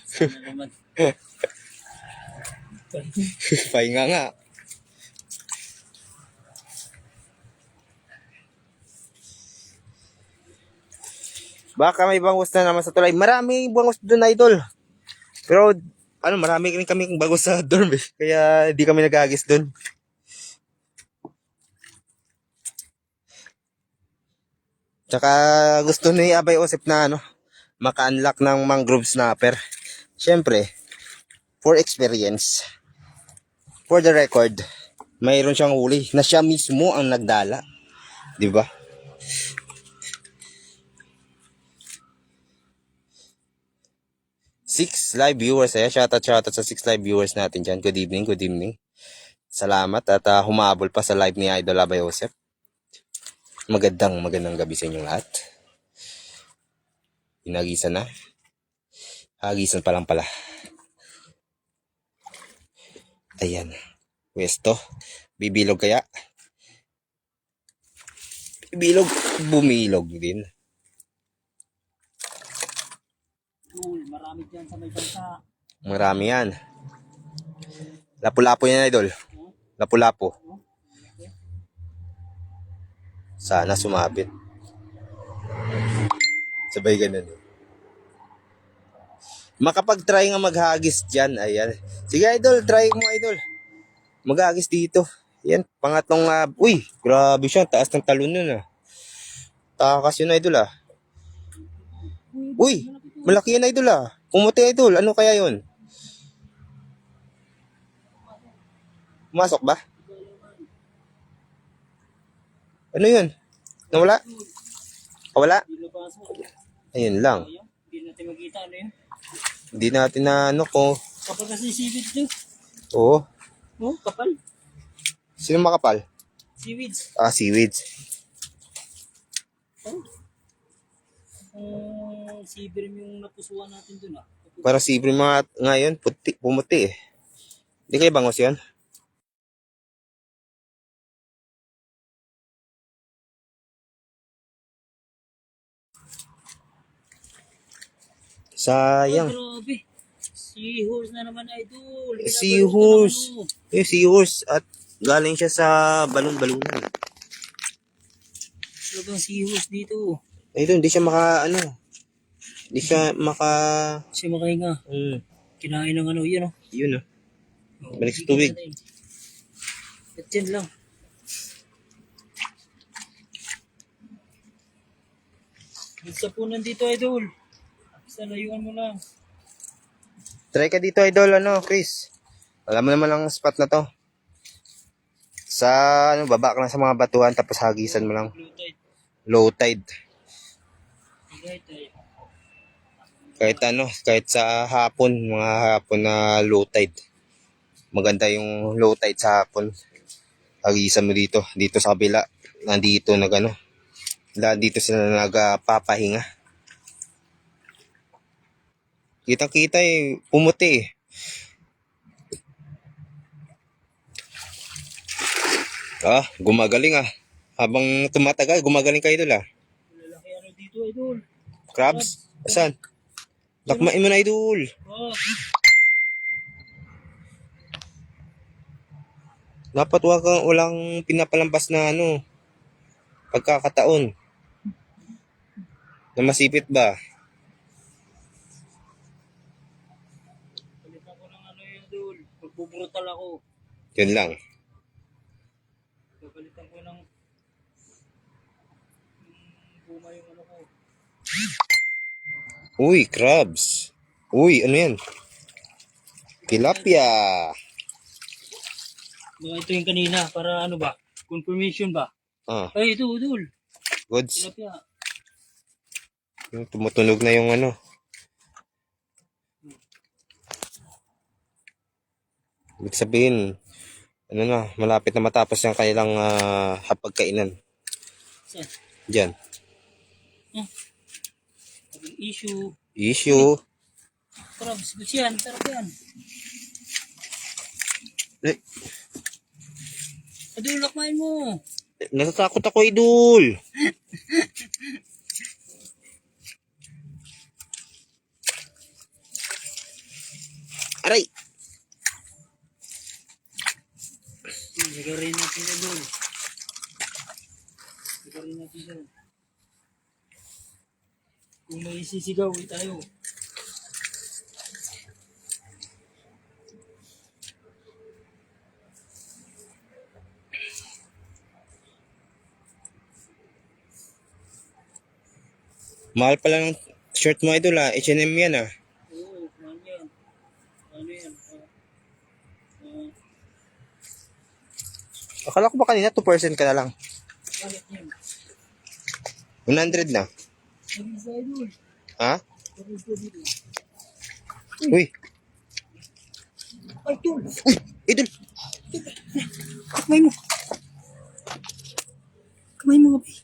Sana naman. Pahinga nga. Baka may bangus na naman sa tulay. Marami bangus doon, idol. Pero, marami rin kami bangus sa dorm eh. Kaya, di kami nagagis doon. Tsaka, gusto ni Abay Osip na, maka-unlock ng mangrove snapper. Siyempre, for experience, for the record, mayroon siyang huli na siya mismo ang nagdala. Di ba? Six live viewers. Shoutout sa 6 live viewers natin dyan. Good evening, good evening. Salamat at humabol pa sa live ni Idol Abay Joseph. Magandang gabi sa inyong lahat. Inagisan na. Hagisan pa lang pala. Ayan. Pwesto. Bibilog kaya? Bibilog. Bumilog din. Marami dyan sa may bansa. Marami yan. Lapu-lapo yan, idol. Lapu-lapo. Sana sumabit. Sabay ganun. Makapag-try nga maghagis dyan. Ayan. Sige, idol. Try mo, idol. Maghagis dito. Yan. Pangatlong, uy, grabe siya. Taas ng talon nun, ah. Takas yun, idol, ah. Uy, malaki yan, idol, ah. Pumuti, idol. Ano kaya yun? Pumasok ba? Ano yun? Nawala? Wala? Ayun lang. Hindi natin makita ano yun. Hindi natin na ano ko. Kapag kasi seaweed nyo. Oo. Oh, kapal. Sino makapal? Seaweeds. Seaweeds. Seabream yung napusuan natin dun ah. Para sibre mga ngayon, puti, pumuti eh. Hindi kayo bangos yun? Sayang. Oh, grabe. Seahorse na naman idol. Seahorse. Yung seahorse at galing siya sa balon-balunan. Talagang seahorse dito. Ito, hindi siya maka, ano, hindi siya maka, Siya makahinga. Kinain ng ano, yun oh. yun oh. Balik sa tubig. At yan lang. Sa punan dito idol. Sa layuan mo lang. Try ka dito, idol, ano, Chris. Alam mo naman ang spot na to. Sa, ano, baba ka lang sa mga batuhan, tapos hagisan mo lang. Blue tide. Low tide. Higay tayo. Kahit ano, kahit sa hapon, mga hapon na low tide. Maganda yung low tide sa hapon. Hagisan mo dito, dito sa kabila. Nandito nag ano. Dito sila nagpapahinga. Kitang-kita eh, pumuti eh. Gumagaling ah. Habang tumatagal, gumagaling kayo idol ah. Lalaki ano dito idol. Crabs? Saan? Lakmain mo na idol. Oh. Dapat walang pinapalampas na ano, pagkakataon. Na masipit ba? Palitan ko ng ano yun idol. Magbubrutal ako. Yun lang. Papalitan ko ng buma yung ano ko. Uy, crabs. Uy, ano yan? Tilapia. Baka ito yung kanina para ano ba? Confirmation ba? Ay ito idol. Goods. Tilapia. Yung tumutunog na yung ano. Ibig sabihin, ano na, malapit na matapos yung kailang hapagkainan. Saan? Diyan. Issue. Issue. Crabs. Gusto yan. Sarap yan. Eh, Idol, lakmain mo. natatakot ako, idol. Aray! Sigarin natin idol. Sigarin natin idol. Kung may sisigaw, tayo. Mahal pala ng shirt mo, idol ah. H&M yan ah. Oo, ano yan? Ano yan? Akala ko ba kanina 2% ka na lang. Bakit yan? 100 na. Sabi sa idol. Ha? Sabi sa dito. Uy! Ay, idol! Uy! Idol! Kamay mo! Kamay mo, kamay.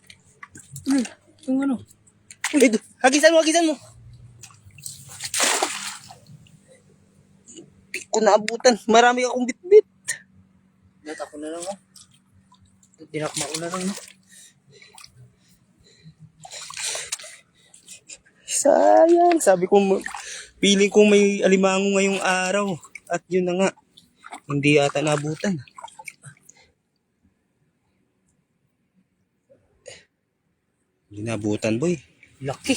Hagisan mo, hagisan mo. Di ko naabutan. Marami akong bit-bit. Data ko na lang oh. Dinakma ko na lang no. Sayang. Sabi ko, piling ko may alimango ngayong araw. At yun na nga. Hindi ata naabutan. Hindi naabutan, boy. Laki.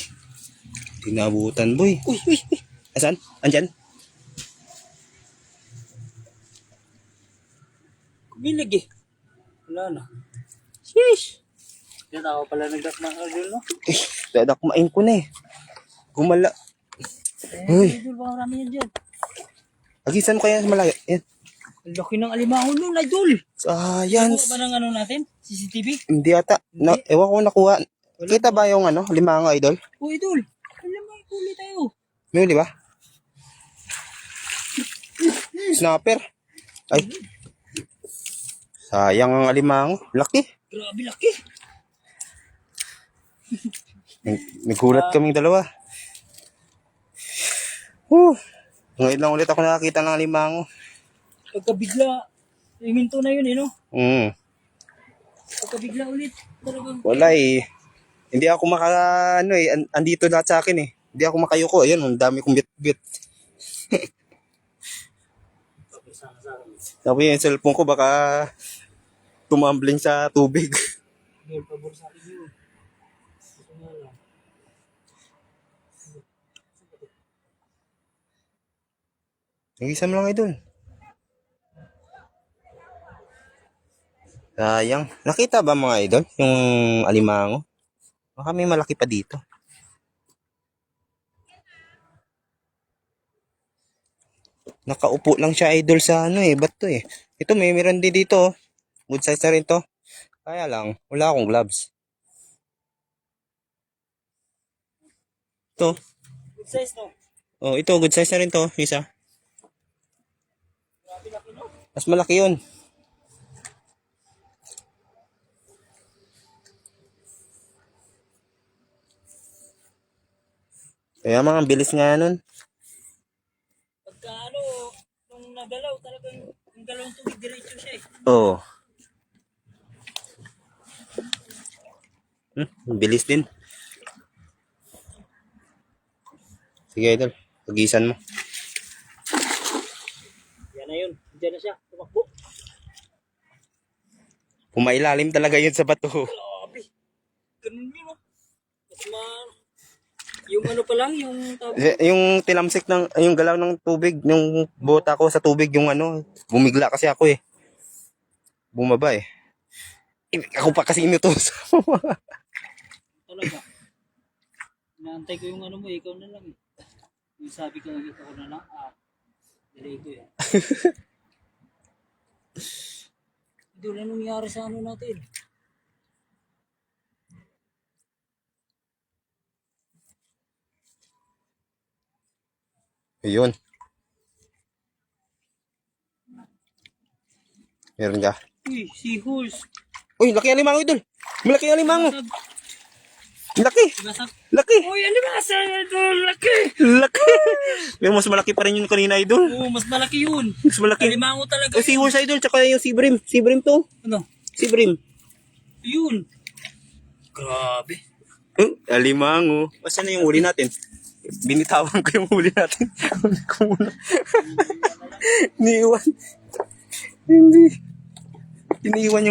Hindi naabutan, boy. Uy, uy, uy. Asan? Andyan? Kumilig eh. Wala na. Sheesh. Yan ako pala nagdakma ka dun no. Eh, dadakmain ko na eh. Gumala. Uy. Idol, baka marami yan dyan. Agisan mo kaya sa malayo. Yan. Ang laki ng alimango nun, idol. Sayang. Ano ba ng ano natin? CCTV? Hindi ata. Na, ewan ko nakuha. Kita ba yung ano, limango, idol? Oh, idol. Alam mo, huli tayo. May huli ba? Snapper. Ay. Sayang ang alimango. Laki. Grabe laki. Nagulat kaming dalawa. Ngayon lang ulit ako nakakita ng alimango. Pagkabigla, iminto na yun eh, no? Pagkabigla ulit. Talagang Wala eh. Hindi ako ano eh. Andito lahat sa akin eh. Hindi ako makayuko. Ayun, ang dami kong bit-bit. Sabi yung cellphone ko baka tumambling sa tubig. idol, pabor sa akin yun. Ito nga lang. Nag-isa mo lang idol. Sayang. Nakita ba mga idol yung alimango? Baka may malaki pa dito. Nakaupo lang siya idol sa ano eh. Ba't to eh? Ito may meron din dito. Oh. Good size na rin to. Kaya lang, wala akong gloves. Ito. Good size, no? Oh, ito good size na rin to. Isa. Grabe laki, no? Mas malaki yun. Kaya mga bilis nga nun. Pagka ano, nung nagalaw, talagang yung galaw ng tubig, diretso siya eh. Oo. Bilis din. Sige idol, pagisan mo. Yan na yun. Diyan na siya. Tumakbo. Pumailalim talaga yun sa bato. Grabe. Ganun yun, no? Mas yung ano pa lang, yung tawag. Yung tinamsik ng, yung galaw ng tubig, yung bota ko sa tubig, yung ano, bumigla kasi ako eh. Bumaba eh. Ako pa kasi inutos. Talaga. Inaantay ko yung ano mo, ikaw na lang eh. Yung sabi ko, ikaw na lang, dali ko eh. Idol, anong nangyari sa ano natin? Ayun. Meron ka. Uy, seahorse. Uy, laki ang limango idol. Malaki ang limango. Laki. Basag. Laki. Uy, ano ba sa idol? Laki. Laki. Pero mas malaki pa rin yung kanina idol. Oo, mas malaki yun. Mas malaki. Alimango talaga. O seahorse idol, tsaka yung sea bream. Sea bream to. Ano? Sea bream. Yun. Grabe. Alimango. Basta na yung huli natin. Binitawan ko yung huli natin. Huli ko muna. Iniiwan. Hindi. Iniiwan yung